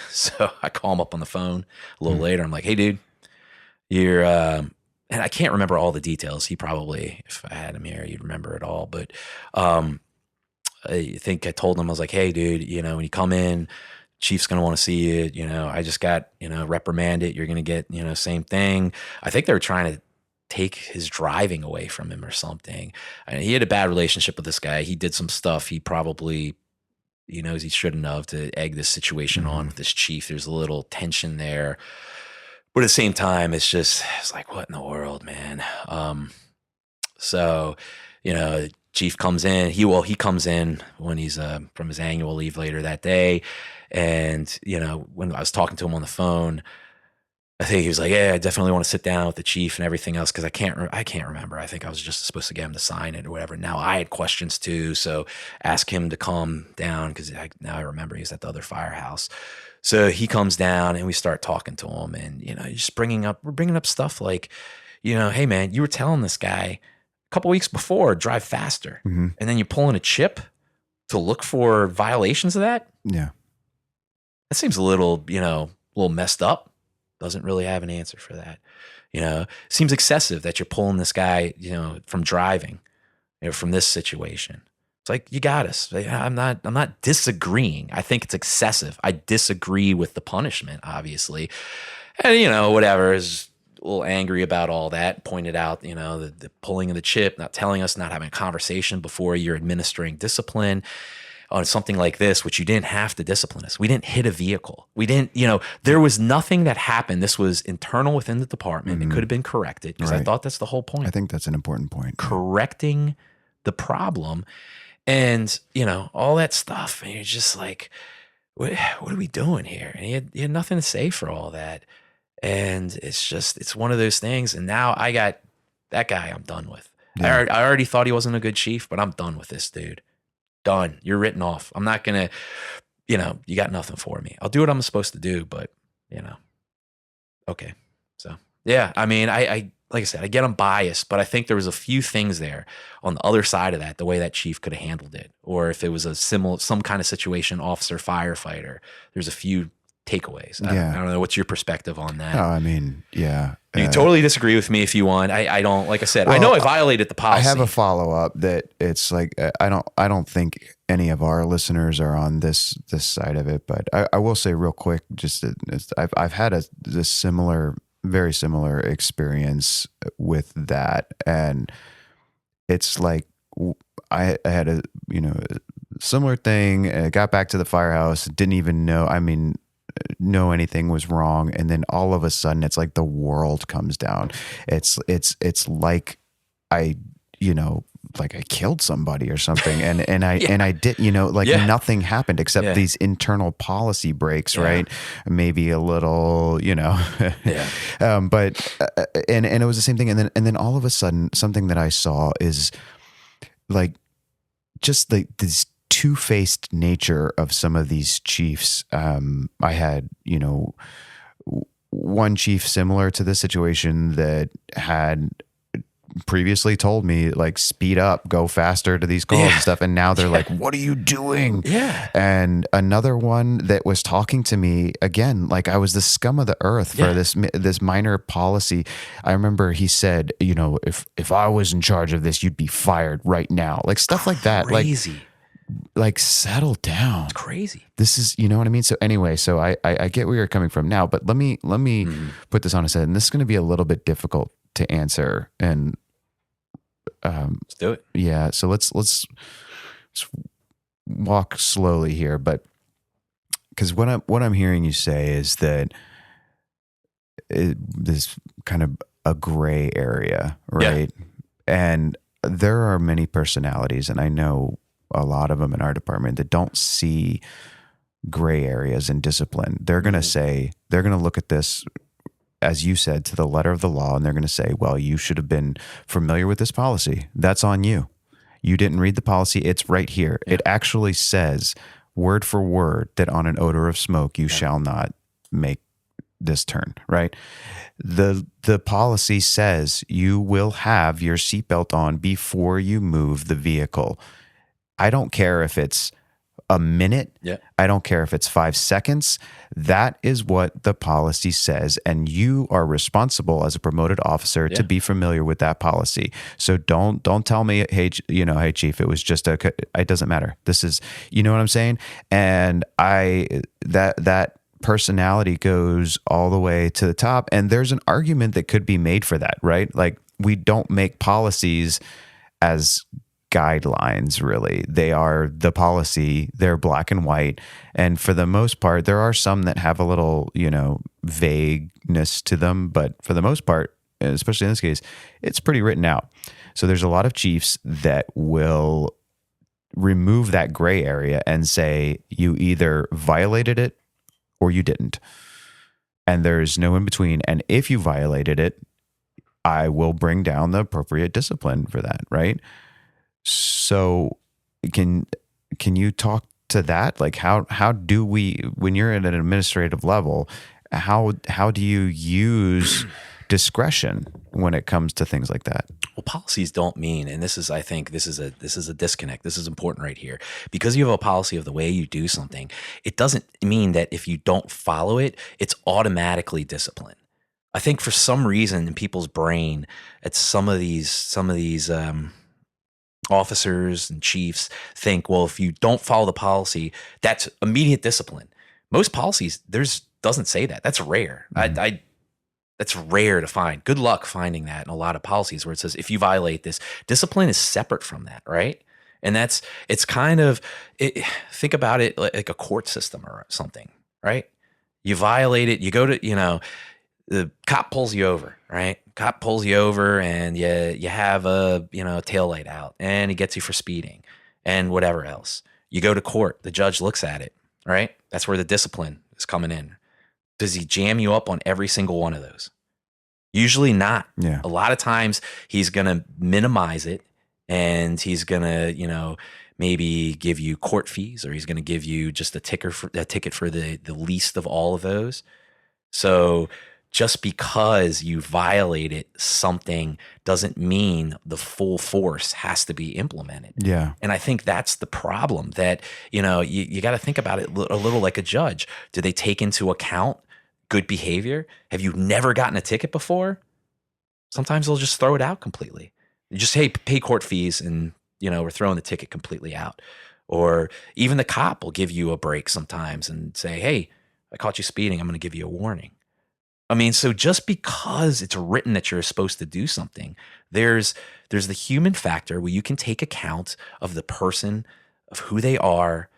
So I call him up on the phone a little later. I'm like, hey dude, you're, and I can't remember all the details. He probably, if I had him here, you'd remember it all. But, I think I told him, I was like, hey dude, when you come in, chief's going to want to see you. I just got, reprimanded. You're going to get, same thing. I think they were trying to take his driving away from him or something. He had a bad relationship with this guy. He did some stuff he probably, knows he shouldn't have to egg this situation on with this chief. There's a little tension there. But at the same time, it's like, what in the world, man? So, chief comes in. He comes in when he's from his annual leave later that day. And, when I was talking to him on the phone, I think he was like, yeah, I definitely want to sit down with the chief and everything else because I can't remember. I think I was just supposed to get him to sign it or whatever. Now I had questions too, so ask him to calm down because now I remember he's at the other firehouse. So he comes down and we start talking to him and, we're bringing up stuff like, hey man, you were telling this guy a couple weeks before, drive faster. And then you're pulling a chip to look for violations of that. Yeah. That seems a little messed up. Doesn't really have an answer for that. Seems excessive that you're pulling this guy, from driving, from this situation. It's like, you got us. I'm not disagreeing. I think it's excessive. I disagree with the punishment, obviously. And, whatever, is a little angry about all that. Pointed out, the pulling of the chip, not telling us, not having a conversation before you're administering discipline on something like this, which you didn't have to discipline us. We didn't hit a vehicle. We didn't, there was nothing that happened. This was internal within the department. It could have been corrected because I thought that's the whole point. I think that's an important point. Correcting the problem and, all that stuff. And you're just like, what are we doing here? And he had nothing to say for all that. And it's one of those things. And now I got that guy I'm done with. Yeah. I already thought he wasn't a good chief, but I'm done with this dude. Done. You're written off. I'm not going to, you got nothing for me. I'll do what I'm supposed to do, but, okay. So, yeah, I mean, I like I said, I get I'm biased, but I think there was a few things there on the other side of that, the way that chief could have handled it. Or if it was some kind of situation, officer, firefighter, there's a few takeaways. I don't know. What's your perspective on that? No, I mean, yeah. You totally disagree with me if you want. I don't, like I said, I know I violated the policy. I have a follow-up that it's like, I don't think any of our listeners are on this side of it, but I will say real quick, just that I've had this very similar experience with that. And it's like, I had a similar thing. I got back to the firehouse, didn't even know, I mean, know anything was wrong, and then all of a sudden it's like the world comes down. It's like I, like I killed somebody or something, and I did, like nothing happened except these internal policy breaks, right? Maybe a little, but and it was the same thing, and then all of a sudden something that I saw is like just this two-faced nature of some of these chiefs. I had, one chief similar to this situation that had previously told me like, speed up, go faster to these calls and stuff. And now they're like, what are you doing? Yeah. And another one that was talking to me again, like I was the scum of the earth for this minor policy. I remember he said, if I was in charge of this, you'd be fired right now. Like stuff like that. Crazy. Like settle down. It's crazy. This is, you know what I mean? So anyway, so I get where you're coming from now, but let me put this on a set, and this is going to be a little bit difficult to answer. And let's do it. Yeah. So let's walk slowly here, but because what I'm hearing you say is that there's kind of a gray area, right? Yeah. And there are many personalities, and I know a lot of them in our department that don't see gray areas in discipline. They're going to say, they're going to look at this, as you said, to the letter of the law, and they're going to say, well, you should have been familiar with this policy. That's on you. You didn't read the policy. It's right here. Yeah. It actually says word for word that on an odor of smoke, you shall not make this turn, right? The policy says you will have your seatbelt on before you move the vehicle. I don't care if it's a minute. Yeah. I don't care if it's 5 seconds. That is what the policy says. And you are responsible as a promoted officer to be familiar with that policy. So don't tell me, hey, hey chief, it was just it doesn't matter. This is, you know what I'm saying? And that personality goes all the way to the top. And there's an argument that could be made for that, right? Like we don't make policies as guidelines, really. They are the policy. They're black and white. And for the most part, there are some that have a little, vagueness to them. But for the most part, especially in this case, it's pretty written out. So there's a lot of chiefs that will remove that gray area and say, you either violated it or you didn't. And there's no in between. And if you violated it, I will bring down the appropriate discipline for that, right? So can you talk to that? Like how do we, when you're at an administrative level, how do you use discretion when it comes to things like that? Well, policies don't mean, and I think this is a disconnect. This is important right here. Because you have a policy of the way you do something, it doesn't mean that if you don't follow it, it's automatically discipline. I think for some reason in people's brain, it's some of these officers and chiefs think, well, if you don't follow the policy, that's immediate discipline. Most policies, doesn't say that. That's rare. Mm-hmm. That's rare to find. Good luck finding that in a lot of policies where it says if you violate this, discipline is separate from that, right? And it's kind of, think about it like a court system or something, right? You violate it, you go to, the cop pulls you over, right? Cop pulls you over and you have a tail light out and he gets you for speeding and whatever else. You go to court, the judge looks at it, right? That's where the discipline is coming in. Does he jam you up on every single one of those? Usually not. Yeah. A lot of times he's going to minimize it and he's going to, maybe give you court fees, or he's going to give you just a ticket for the least of all of those. So just because you violated something doesn't mean the full force has to be implemented. Yeah. And I think that's the problem, that, you got to think about it a little like a judge. Do they take into account good behavior? Have you never gotten a ticket before? Sometimes they'll just throw it out completely. You just, hey, pay court fees and, we're throwing the ticket completely out. Or even the cop will give you a break sometimes and say, hey, I caught you speeding. I'm going to give you a warning. I mean, so just because it's written that you're supposed to do something, there's the human factor where you can take account of the person, of who they are,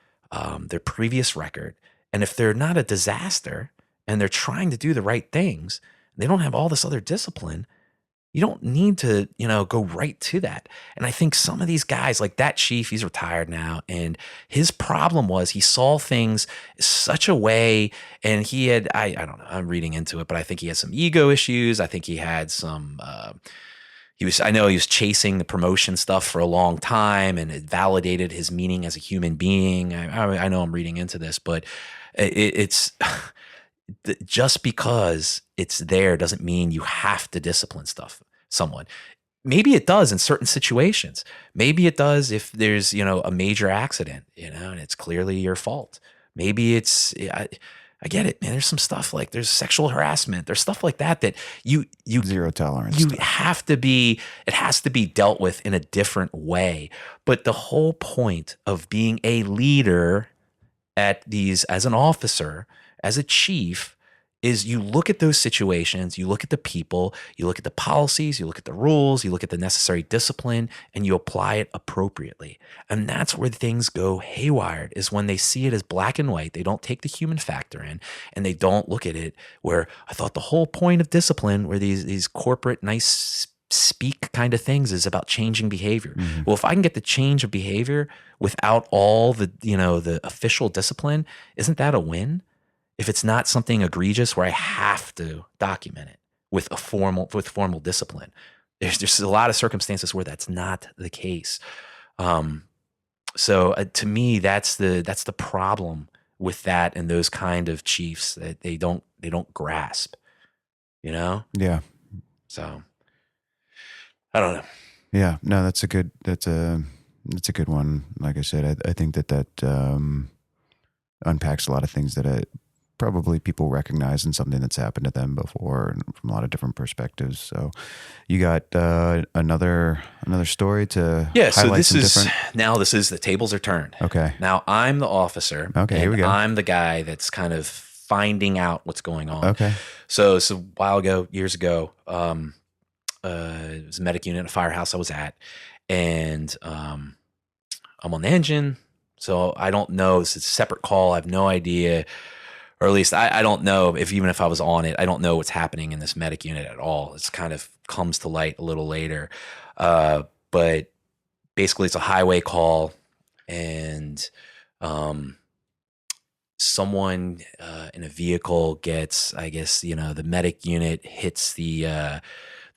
their previous record, And if they're not a disaster and they're trying to do the right things, they don't have all this other discipline, you don't need to, go right to that. And I think some of these guys, like that chief, he's retired now. And his problem was he saw things such a way, and he had, I don't know, I'm reading into it, but I think he had some ego issues. I think he had some, I know he was chasing the promotion stuff for a long time, and it validated his meaning as a human being. I know I'm reading into this, but it's just because it's there doesn't mean you have to discipline someone. Maybe it does in certain situations. Maybe it does if there's, a major accident, and it's clearly your fault. Maybe it's, I get it, man. There's some stuff like there's sexual harassment. There's stuff like that you zero tolerance. You have to be, it has to be dealt with in a different way. But the whole point of being a leader at these, as an officer, as a chief, is you look at those situations, you look at the people, you look at the policies, you look at the rules, you look at the necessary discipline, and you apply it appropriately. And that's where things go haywire, is when they see it as black and white. They don't take the human factor in, and they don't look at it where I thought the whole point of discipline, where these corporate nice speak kind of things, is about changing behavior. Mm-hmm. Well, if I can get the change of behavior without all the, the official discipline, isn't that a win? If it's not something egregious where I have to document it with formal discipline, there's a lot of circumstances where that's not the case. So to me, that's the problem with that and those kind of chiefs, that they don't grasp, Yeah. So I don't know. Yeah. No, that's a good one. Like I said, I think that unpacks a lot of things that probably people recognize in something that's happened to them before, and from a lot of different perspectives. So you got another story to highlight. So this is the tables are turned. Okay. Now I'm the officer. Okay, here we go. I'm the guy that's kind of finding out what's going on. Okay. So a while ago, years ago, it was a medic unit at a firehouse I was at, and I'm on the engine. So I don't know. It's a separate call. I have no idea. Or at least I don't know even if I was on it, I don't know what's happening in this medic unit at all. It's kind of comes to light a little later. But basically it's a highway call, and someone in a vehicle gets, I guess, the medic unit hits the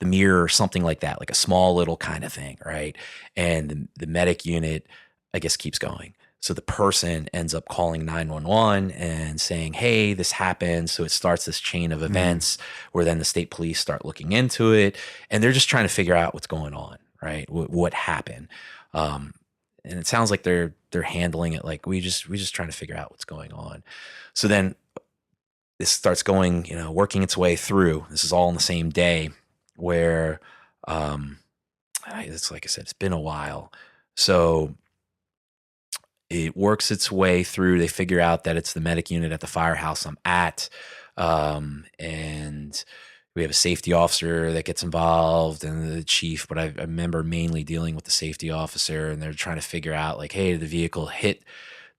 mirror or something like that, like a small little kind of thing, right? And the medic unit, I guess, keeps going. So the person ends up calling 911 and saying, hey, this happened. So it starts this chain of events where then the state police start looking into it, and they're just trying to figure out what's going on, right? What happened. And it sounds like they're handling it like we just trying to figure out what's going on. So then this starts going, working its way through. This is all on the same day, where it's like I said, it's been a while. So it works its way through. They figure out that it's the medic unit at the firehouse I'm at. And we have a safety officer that gets involved, and the chief, but I remember mainly dealing with the safety officer, and they're trying to figure out like, hey, did the vehicle hit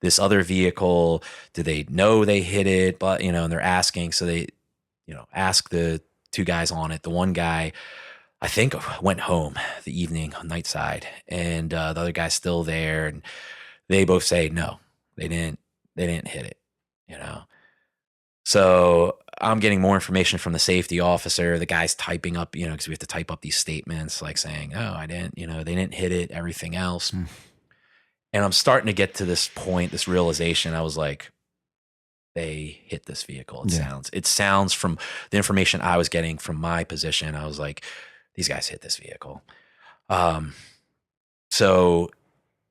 this other vehicle? Do they know they hit it? But, and they're asking, so they, ask the two guys on it. The one guy, I think, went home the evening on night side, and the other guy's still there, and they both say no, they didn't hit it, So I'm getting more information from the safety officer. The guy's typing up, because we have to type up these statements, like saying, oh, I didn't, they didn't hit it, everything else. And I'm starting to get to this point, this realization. I was like, they hit this vehicle. It sounds from the information I was getting from my position, I was like, these guys hit this vehicle.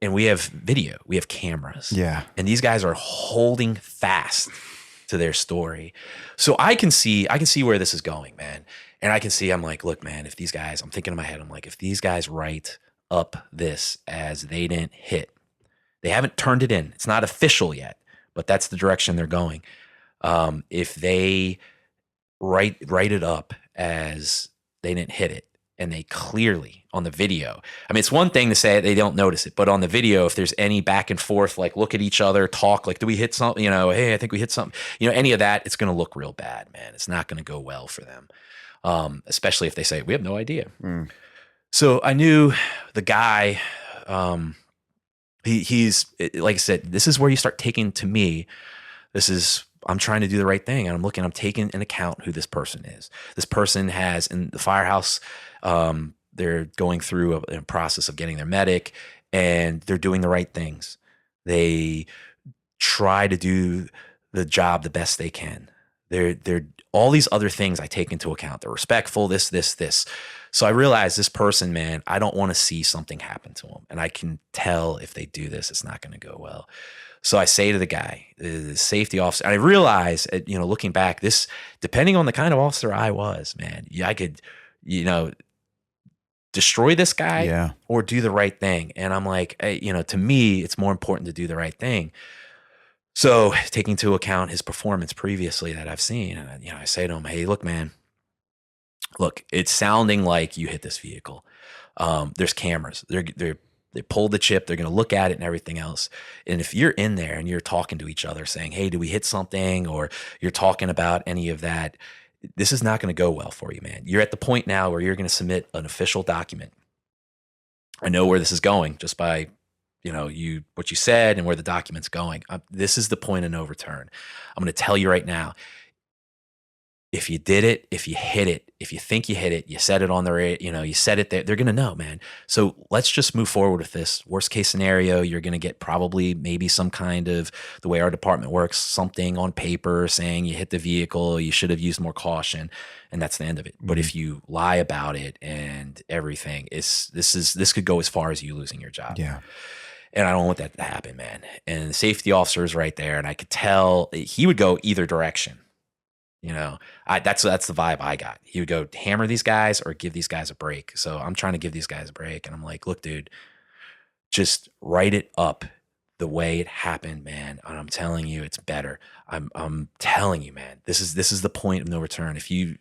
And we have video, we have cameras. Yeah. And these guys are holding fast to their story. So I can see where this is going, man. And I'm like, look, man, if these guys, I'm thinking in my head, I'm like, if these guys write up this as they didn't hit, they haven't turned it in. It's not official yet, but that's the direction they're going. If they write it up as they didn't hit it, and they clearly on the video. I mean, it's one thing to say they don't notice it, but on the video, if there's any back and forth, like look at each other, talk, like, do we hit something? Hey, I think we hit something. Any of that, it's going to look real bad, man. It's not going to go well for them, especially if they say, we have no idea. So I knew the guy, he's like I said, this is where you start taking, to me, I'm trying to do the right thing. And I'm taking into account who this person is. This person has, in the firehouse, they're going through a process of getting their medic, and they're doing the right things. They try to do the job the best they can. They're all these other things I take into account. They're respectful, this. So I realized this person, man, I don't want to see something happen to them. And I can tell if they do this, it's not going to go well. So I say to the guy, the safety officer, and I realize, looking back, this, depending on the kind of officer I was, man, I could, destroy this guy or do the right thing. And I'm like, to me, it's more important to do the right thing. So taking into account his performance previously that I've seen, and I say to him, hey, look, man, it's sounding like you hit this vehicle. There's cameras. They pulled the chip. They're going to look at it and everything else. And if you're in there and you're talking to each other saying, hey, do we hit something? Or you're talking about any of that, this is not going to go well for you, man. You're at the point now where you're going to submit an official document. I know where this is going just by, what you said and where the document's going. This is the point of no return. I'm going to tell you right now, if you did it, if you hit it, if you think you hit it, you said it on the, you said it there, they're going to know, man. So let's just move forward with this. Worst case scenario, you're going to get probably maybe some kind of, the way our department works, something on paper saying you hit the vehicle, you should have used more caution, and that's the end of it. But if you lie about it and everything, this could go as far as you losing your job. Yeah. And I don't want that to happen, man. And the safety officer is right there, and I could tell he would go either direction. That's the vibe I got. He would go hammer these guys or give these guys a break. So I'm trying to give these guys a break. And I'm like, look, dude, just write it up the way it happened, man. And I'm telling you, it's better. I'm telling you, man, this is the point of no return. If you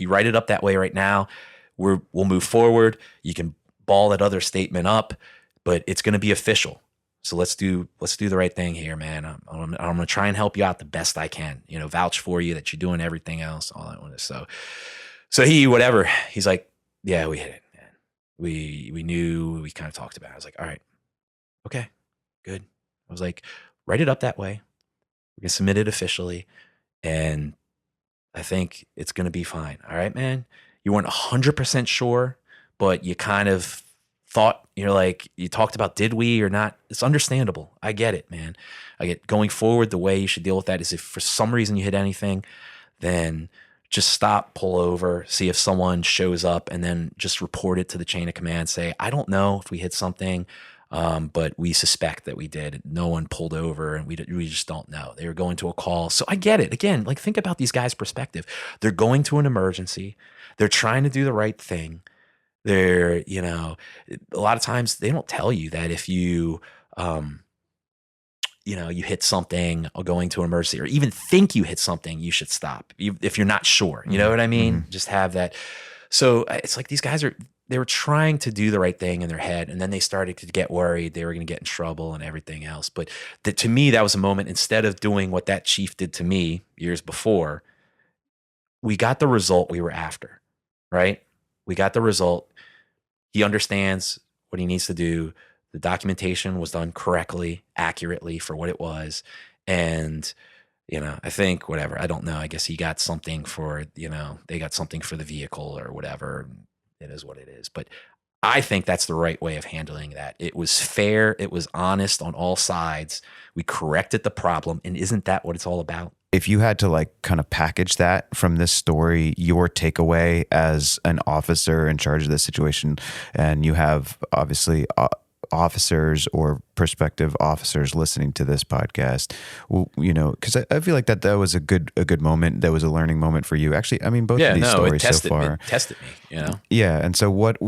write it up that way right now, we'll move forward. You can ball that other statement up, but it's going to be official. So let's do the right thing here, man. I'm going to try and help you out the best I can, vouch for you that you're doing everything else, all that one. So he's like, yeah, we hit it, man. We knew, we kind of talked about it. I was like, all right, okay, good. I was like, write it up that way. We're going to submit it officially. And I think it's going to be fine. All right, man. You weren't 100% sure, but you kind of thought, you talked about, did we or not? It's understandable. I get it, man. I get going forward. The way you should deal with that is if for some reason you hit anything, then just stop, pull over, see if someone shows up, and then just report it to the chain of command. Say, I don't know if we hit something, but we suspect that we did. No one pulled over, and we just don't know. They were going to a call. So I get it. Again, think about these guys' perspective. They're going to an emergency. They're trying to do the right thing. They're, a lot of times they don't tell you that if you, you hit something or going to an emergency or even think you hit something, you should stop if you're not sure. You know what I mean? Mm-hmm. Just have that. So it's like these guys they were trying to do the right thing in their head, and then they started to get worried they were going to get in trouble and everything else. But to me, that was a moment, instead of doing what that chief did to me years before, we got the result we were after, right? We got the result. He understands what he needs to do. The documentation was done correctly, accurately for what it was. And, I think whatever, I don't know. I guess he got something for, they got something for the vehicle or whatever. It is what it is. But I think that's the right way of handling that. It was fair. It was honest on all sides. We corrected the problem. And isn't that what it's all about? If you had to kind of package that from this story, your takeaway as an officer in charge of this situation, and you have obviously officers or prospective officers listening to this podcast, because I feel like that was a good moment. That was a learning moment for you. Actually, I mean, both of these stories so far. It tested me, Yeah. And so what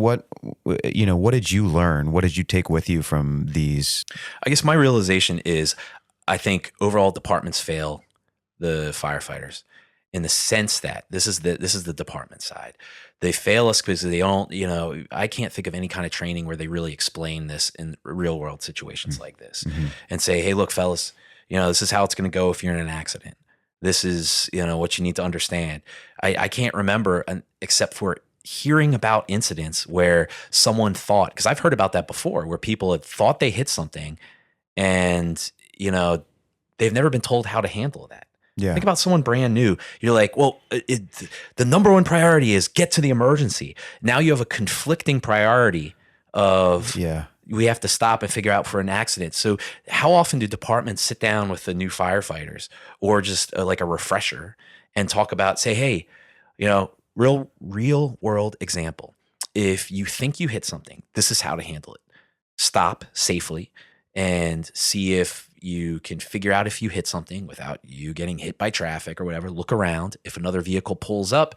did you learn? What did you take with you from these? I guess my realization is, I think overall departments fail the firefighters. in the sense that this is the department side. They fail us because they don't, I can't think of any kind of training where they really explain this in real world situations like this and say, hey, look, fellas, this is how it's going to go if you're in an accident. This is, what you need to understand. I can't remember except for hearing about incidents where someone thought, because I've heard about that before, where people have thought they hit something and, they've never been told how to handle that. Yeah. Think about someone brand new. You're like, well, the number one priority is get to the emergency. Now you have a conflicting priority of we have to stop and figure out for an accident. So how often do departments sit down with the new firefighters or just like a refresher and talk about, say, hey, real world example. If you think you hit something, this is how to handle it. Stop safely and see if you can figure out if you hit something without you getting hit by traffic or whatever. Look around. If another vehicle pulls up,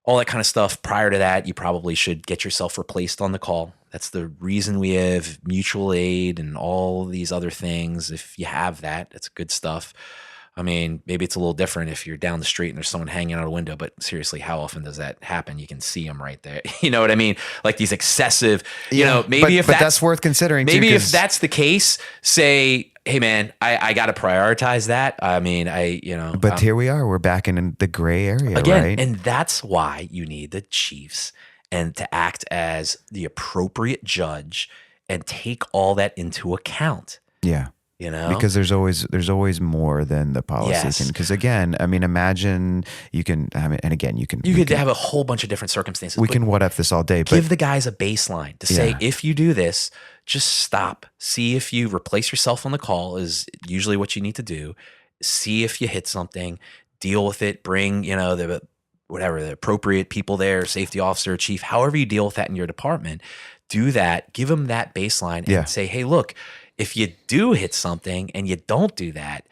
all that kind of stuff. Prior to that, you probably should get yourself replaced on the call. That's the reason we have mutual aid and all these other things. If you have that, that's good stuff. I mean, maybe it's a little different if you're down the street and there's someone hanging out a window, but seriously, how often does that happen? You can see them right there. You know what I mean? Like these excessive, maybe but that's worth considering. Maybe too, if that's the case, say, hey man, I got to prioritize that. I mean, but here we are, we're back in the gray area again, right? And that's why you need the chiefs and to act as the appropriate judge and take all that into account. Yeah. Because there's always more than the policy can. Because again, I mean, imagine you can. I mean, and again, you could have a whole bunch of different circumstances. We can what if this all day. But give the guys a baseline to say, if you do this, just stop. See if you replace yourself on the call is usually what you need to do. See if you hit something, deal with it. Bring the appropriate people there, safety officer, chief, however you deal with that in your department. Do that. Give them that baseline and say, hey, look. If you do hit something and you don't do that,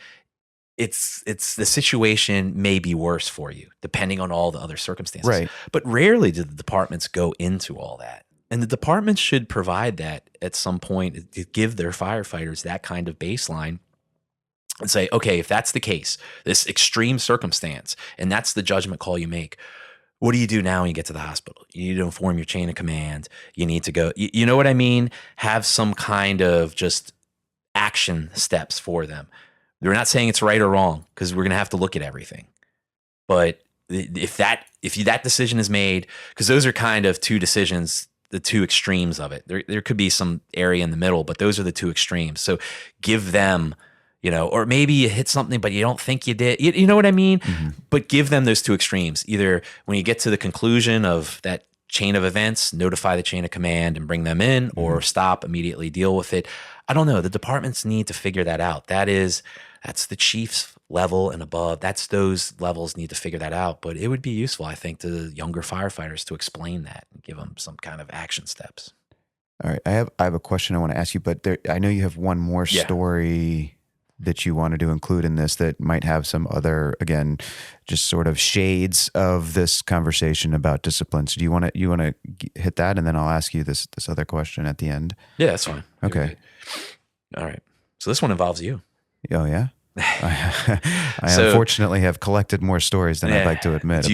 it's the situation may be worse for you, depending on all the other circumstances. Right. But rarely do the departments go into all that. And the departments should provide that at some point to give their firefighters that kind of baseline and say, okay, if that's the case, this extreme circumstance, and that's the judgment call you make, what do you do now when you get to the hospital? You need to inform your chain of command. You need to go, you know what I mean? Have some kind of just action steps for them. We're not saying it's right or wrong because we're going to have to look at everything. But if that decision is made, because those are kind of two decisions, the two extremes of it. There could be some area in the middle, but those are the two extremes. So give them, or maybe you hit something, but you don't think you did. You know what I mean? Mm-hmm. But give them those two extremes. Either when you get to the conclusion of that chain of events, notify the chain of command and bring them in, or stop, immediately deal with it. I don't know. The departments need to figure that out. That's the chief's level and above. Those levels need to figure that out. But it would be useful, I think, to younger firefighters to explain that and give them some kind of action steps. All right. I have a question I want to ask you, but I know you have one more story that you wanted to include in this that might have some other, again, just sort of shades of this conversation about discipline. So do you want to hit that, and then I'll ask you this other question at the end? Yeah, that's fine. Okay. All right. So this one involves you. Oh yeah. I unfortunately have collected more stories than I'd like to admit.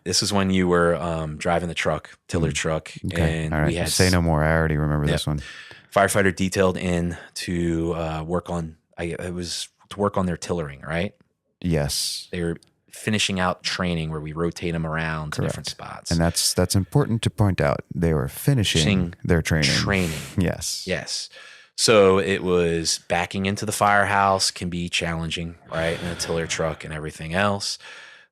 This is when you were driving the truck, tiller truck, and all right. we had say no more. I already remember this one. Firefighter detailed in to work on. It was to work on their tillering, right? Yes. They were finishing out training where we rotate them around to different spots. And that's important to point out. They were finishing their training. Yes. Yes. So it was backing into the firehouse can be challenging, right? In a tiller truck and everything else.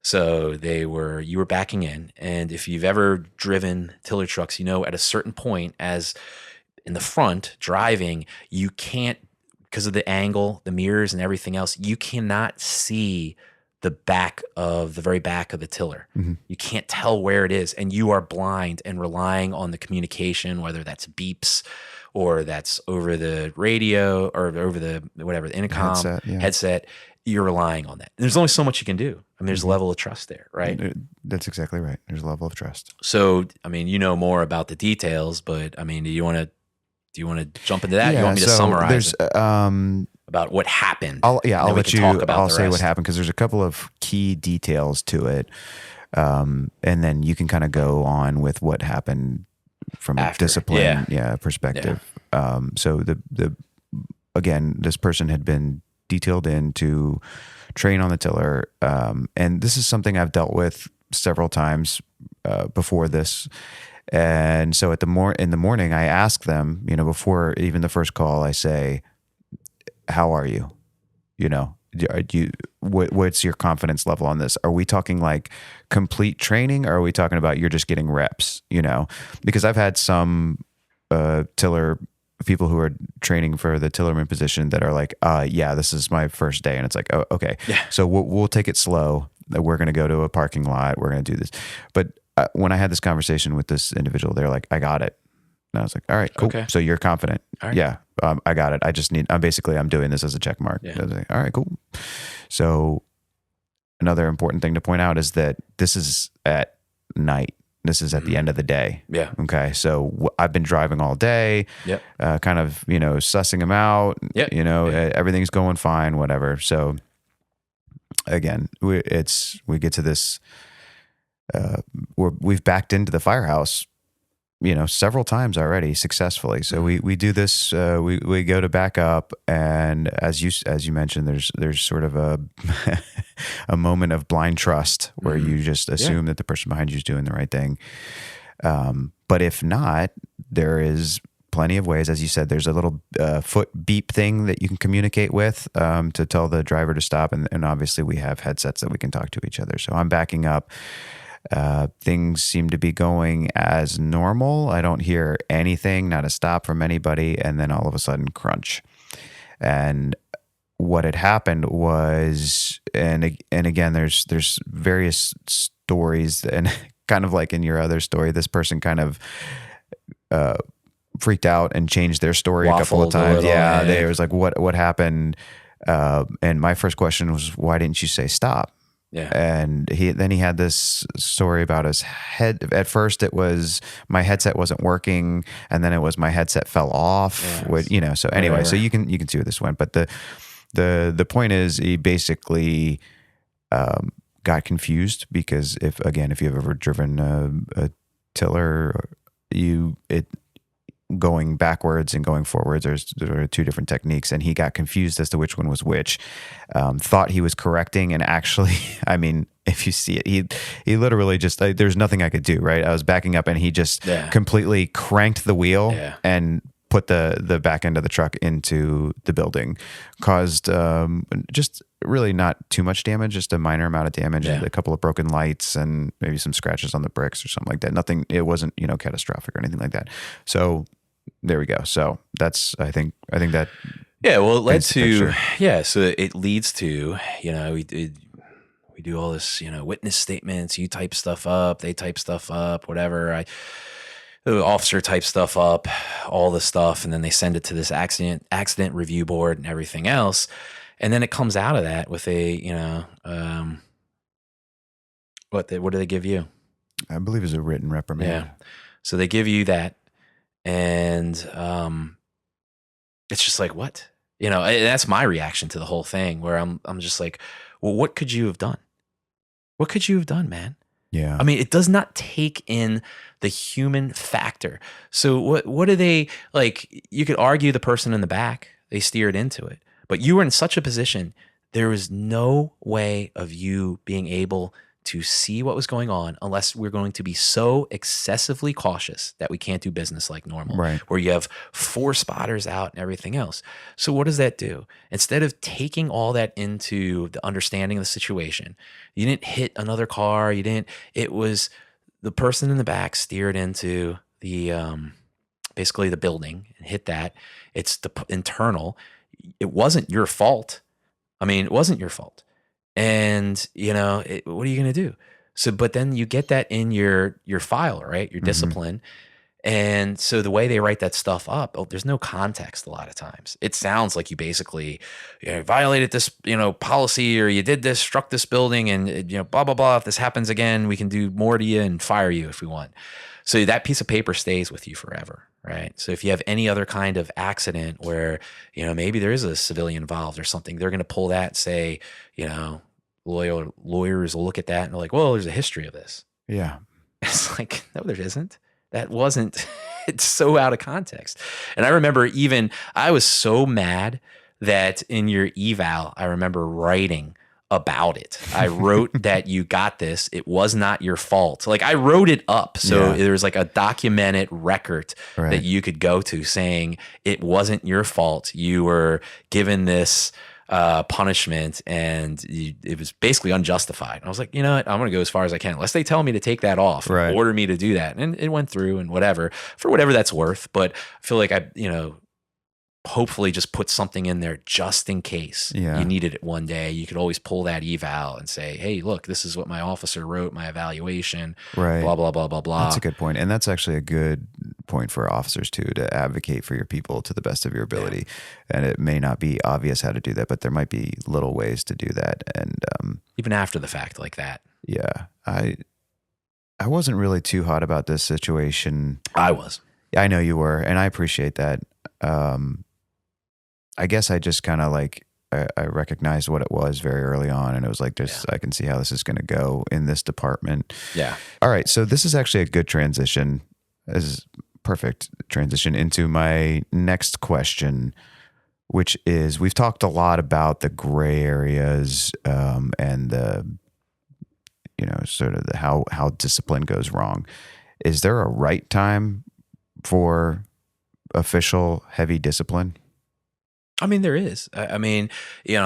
So you were backing in. And if you've ever driven tiller trucks, at a certain point, as in the front driving, you can't, because of the angle, the mirrors and everything else, you cannot see the very back of the tiller. Mm-hmm. You can't tell where it is, and you are blind and relying on the communication, whether that's beeps or that's over the radio or over the intercom headset. You're relying on that. There's only so much you can do. I mean, there's a level of trust there, right? That's exactly right. There's a level of trust. So, I mean, more about the details, but I mean, do you want to jump into that? You want me to summarize? about what happened. I'll and then we let can talk you. about I'll the say what rest. happened because there's a couple of key details to it, and then you can kind of go on with what happened from a After. discipline, Yeah. perspective. So the again, this person had been detailed in to train on the tiller, and this is something I've dealt with several times before this. And so in the morning, I ask them, before even the first call, I say, "How are you? What's your confidence level on this? Are we talking like complete training, or are we talking about you're just getting reps? Because I've had some tiller people who are training for the tillerman position that are like, yeah, this is my first day, and it's like, oh, okay, Yeah. so we'll take it slow. We're going to go to a parking lot. We're going to do this, but when I had this conversation with this individual, they're like, I got it. And I was like, all right, cool. Okay. So you're confident. All right. Yeah, I got it. I'm doing this as a check mark. Yeah. I was like, all right, cool. So another important thing to point out is that this is at night. This is at the end of the day. Yeah. Okay. So I've been driving all day, Yep. kind of, sussing them out, Yep. everything's going fine, whatever. So again, we get to this, we've backed into the firehouse, several times already successfully. So we do this, we go to back up, and as you mentioned, there's sort of a a moment of blind trust where you just assume that the person behind you is doing the right thing. But if not, there is plenty of ways. As you said, there's a little foot beep thing that you can communicate with to tell the driver to stop. And obviously we have headsets that we can talk to each other. So I'm backing up. Things seem to be going as normal. I don't hear anything, not a stop from anybody. And then all of a sudden, crunch. And what had happened was, and again, there's various stories, and kind of like in your other story, this person kind of freaked out and changed their story a couple of Waffled a times. little, Yeah, yeah. they was like, what happened? And my first question was, why didn't you say stop? Yeah. And he had this story about his head. At first it was my headset wasn't working, and then it was my headset fell off. Yeah, So anyway, whatever. so you can see where this went. But the point is, he basically got confused because if you've ever driven a tiller, going backwards and going forwards, there are two different techniques, and he got confused as to which one was which. Thought he was correcting, and actually, I mean, if you see it, he literally just, there's nothing I could do, right? I was backing up, and he just completely cranked the wheel and put the back end of the truck into the building, caused just really not too much damage, just a minor amount of damage, a couple of broken lights and maybe some scratches on the bricks or something like that. Nothing, it wasn't, catastrophic or anything like that. So there we go. So that's, I think that. Yeah. Well, it led paints the to, picture. so it leads to, we do all this, witness statements, you type stuff up, they type stuff up, whatever. The officer types stuff up, all this stuff, and then they send it to this accident review board and everything else. And then it comes out of that with a, what do they give you? I believe is a written reprimand. Yeah. So they give you that, and it's just like, what? And that's my reaction to the whole thing, where I'm just like, well, what could you have done? What could you have done, man? Yeah. I mean, it does not take in the human factor. So what are they like? You could argue the person in the back, they steered into it, but you were in such a position, there was no way of you being able to see what was going on unless we're going to be so excessively cautious that we can't do business like normal, Right. where you have 4 spotters out and everything else. So what does that do? Instead of taking all that into the understanding of the situation, you didn't hit another car. It was the person in the back steered into the, basically the building and hit that. It's the internal. It wasn't your fault. I mean, it wasn't your fault. And, what are you going to do? So, but then you get that in your file, right? Your discipline. And so the way they write that stuff up, there's no context a lot of times. It sounds like you basically violated this, policy, or you did this, struck this building, and, blah, blah, blah. If this happens again, we can do more to you and fire you if we want. So that piece of paper stays with you forever, right? So if you have any other kind of accident where, maybe there is a civilian involved or something, they're going to pull that and say, lawyers will look at that and they're like, well, there's a history of this. Yeah. It's like, no, there isn't. That wasn't, it's so out of context. And I remember I was so mad that in your eval, I remember writing about it. I wrote that you got this. It was not your fault. Like I wrote it up. So there was like a documented record that you could go to saying it wasn't your fault. You were given this punishment and it was basically unjustified. And I was like, you know what? I'm going to go as far as I can, unless they tell me to take that off, order me to do that. And it went through and whatever, for whatever that's worth. But I feel like hopefully just put something in there just in case you needed it one day. You could always pull that eval and say, hey, look, this is what my officer wrote, my evaluation, blah, blah, blah, blah, blah. That's a good point. And that's actually a good point for officers too, to advocate for your people to the best of your ability. And it may not be obvious how to do that, but there might be little ways to do that. And even after the fact like that. Yeah. I wasn't really too hot about this situation. I was. I know you were, and I appreciate that. I guess I just kind of I recognized what it was very early on, and it was like, I can see how this is going to go in this department. Yeah. All right. So this is actually a good transition, perfect transition into my next question, which is, we've talked a lot about the gray areas, and the, sort of how discipline goes wrong. Is there a right time for official heavy discipline? I mean, there is. I mean, you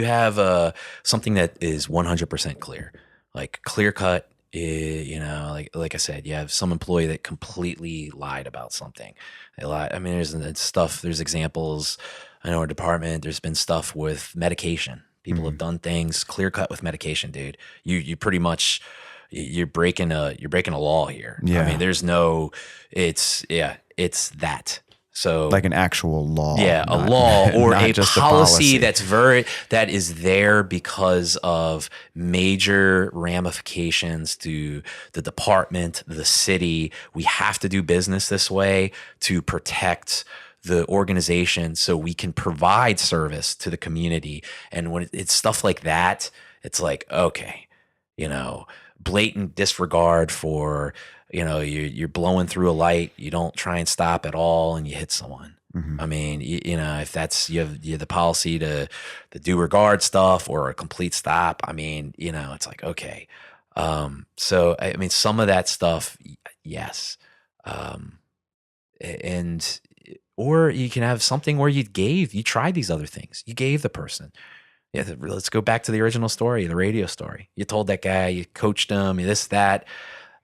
have something that is 100% clear, like clear cut. Like I said, you have some employee that completely lied about something. They lied. I mean, there's examples. I know our department, there's been stuff with medication. People have done things clear cut with medication, dude. You pretty much, you're breaking a law here. Yeah. I mean, it's that. So like an actual law. Yeah, a law or a policy that is there because of major ramifications to the department, the city. We have to do business this way to protect the organization so we can provide service to the community. And when it's stuff like that, it's like, okay, blatant disregard for, you're blowing through a light, you don't try and stop at all, and you hit someone. I mean, if that's, you have the policy to due regard stuff or a complete stop, I mean, it's like, okay. So, I mean, some of that stuff, yes. Or you can have something where you tried these other things. You gave the person. Yeah, let's go back to the original story, the radio story. You told that guy, you coached him, this, that.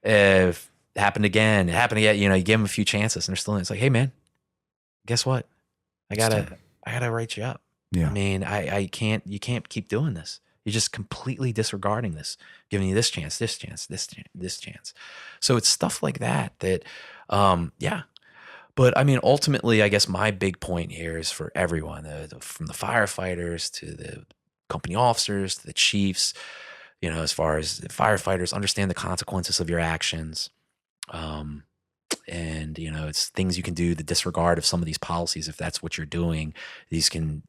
If it happened again, you give him a few chances and they're still in. It's like, hey man, guess what? I gotta write you up. Yeah. I mean, you can't keep doing this. You're just completely disregarding this, giving you this chance, this chance, this chance. So it's stuff like that. Yeah. But I mean, ultimately, I guess my big point here is for everyone, from the firefighters to the company officers to the chiefs, as far as the firefighters, understand the consequences of your actions. And, it's things you can do, the disregard of some of these policies. If that's what you're doing, these can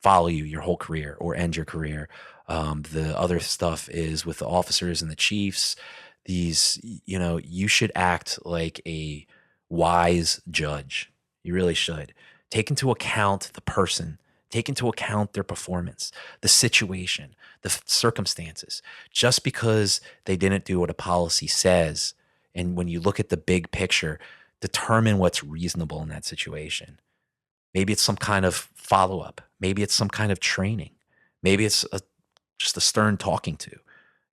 follow you your whole career or end your career. The other stuff is with the officers and the chiefs, these, you should act like a wise judge. You really should. Take into account the person, take into account their performance, the situation, the circumstances. Just because they didn't do what a policy says, and when you look at the big picture, determine what's reasonable in that situation. Maybe it's some kind of follow-up. Maybe it's some kind of training. Maybe it's just a stern talking to.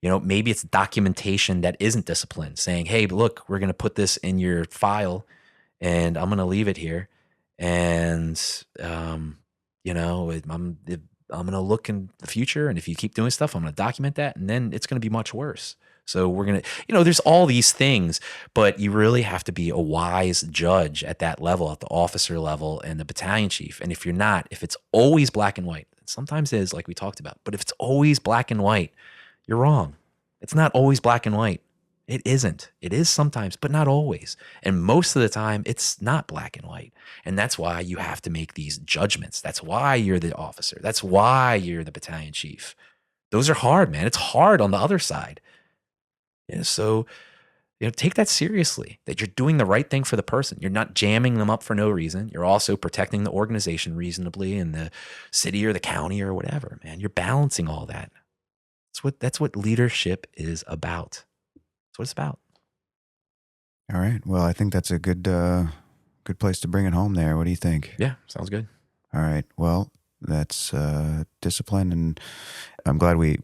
Maybe it's documentation that isn't discipline, saying, hey, look, we're going to put this in your file and I'm going to leave it here. And, I'm going to look in the future. And if you keep doing stuff, I'm going to document that. And then it's going to be much worse. So we're going to, there's all these things, but you really have to be a wise judge at that level, at the officer level and the battalion chief. And if you're not, if it's always black and white, sometimes it is, like we talked about, but if it's always black and white, you're wrong. It's not always black and white. It isn't. It is sometimes, but not always. And most of the time, it's not black and white. And that's why you have to make these judgments. That's why you're the officer. That's why you're the battalion chief. Those are hard, man. It's hard on the other side. So, take that seriously, that you're doing the right thing for the person. You're not jamming them up for no reason. You're also protecting the organization reasonably in the city or the county or whatever, man. You're balancing all that. That's what leadership is about. That's what it's about. All right. Well, I think that's a good place to bring it home there. What do you think? Yeah, sounds good. All right. Well, that's discipline, and I'm glad we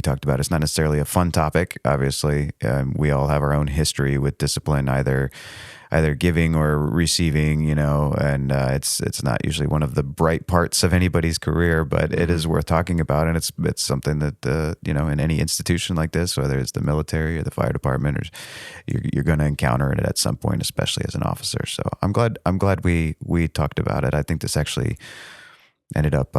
talked about it. It's not necessarily a fun topic. Obviously, we all have our own history with discipline, either giving or receiving, and it's not usually one of the bright parts of anybody's career, but it is worth talking about, and it's something that in any institution like this, whether it's the military or the fire department, or you're going to encounter it at some point, especially as an officer. So I'm glad we talked about it. I think this actually ended up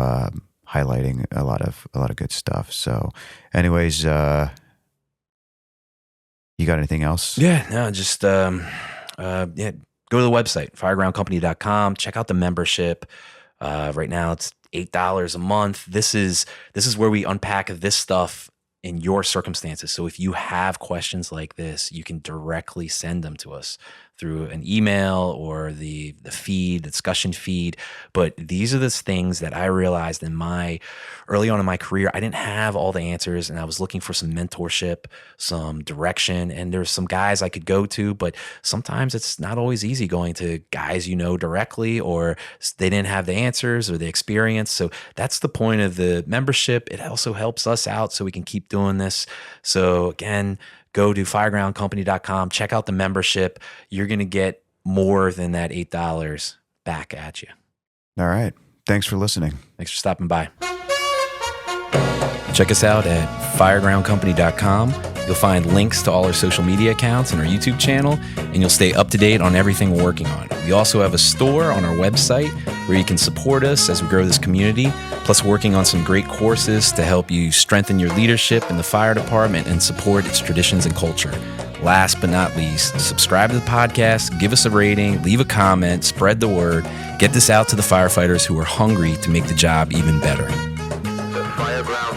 highlighting a lot of good stuff. So, anyways, you got anything else? Yeah, no, just go to the website, firegroundcompany.com. Check out the membership. Right now it's $8 a month. This is where we unpack this stuff in your circumstances. So if you have questions like this, you can directly send them to us through an email or the discussion feed. But these are the things that I realized early on in my career, I didn't have all the answers, and I was looking for some mentorship, some direction, and there's some guys I could go to, but sometimes it's not always easy going to guys directly, or they didn't have the answers or the experience. So that's the point of the membership. It also helps us out so we can keep doing this. So again, go to firegroundcompany.com, check out the membership. You're going to get more than that $8 back at you. All right. Thanks for listening. Thanks for stopping by. Check us out at firegroundcompany.com. You'll find links to all our social media accounts and our YouTube channel, and you'll stay up to date on everything we're working on. We also have a store on our website where you can support us as we grow this community, plus working on some great courses to help you strengthen your leadership in the fire department and support its traditions and culture. Last but not least, subscribe to the podcast, give us a rating, leave a comment, spread the word, get this out to the firefighters who are hungry to make the job even better. The Fireground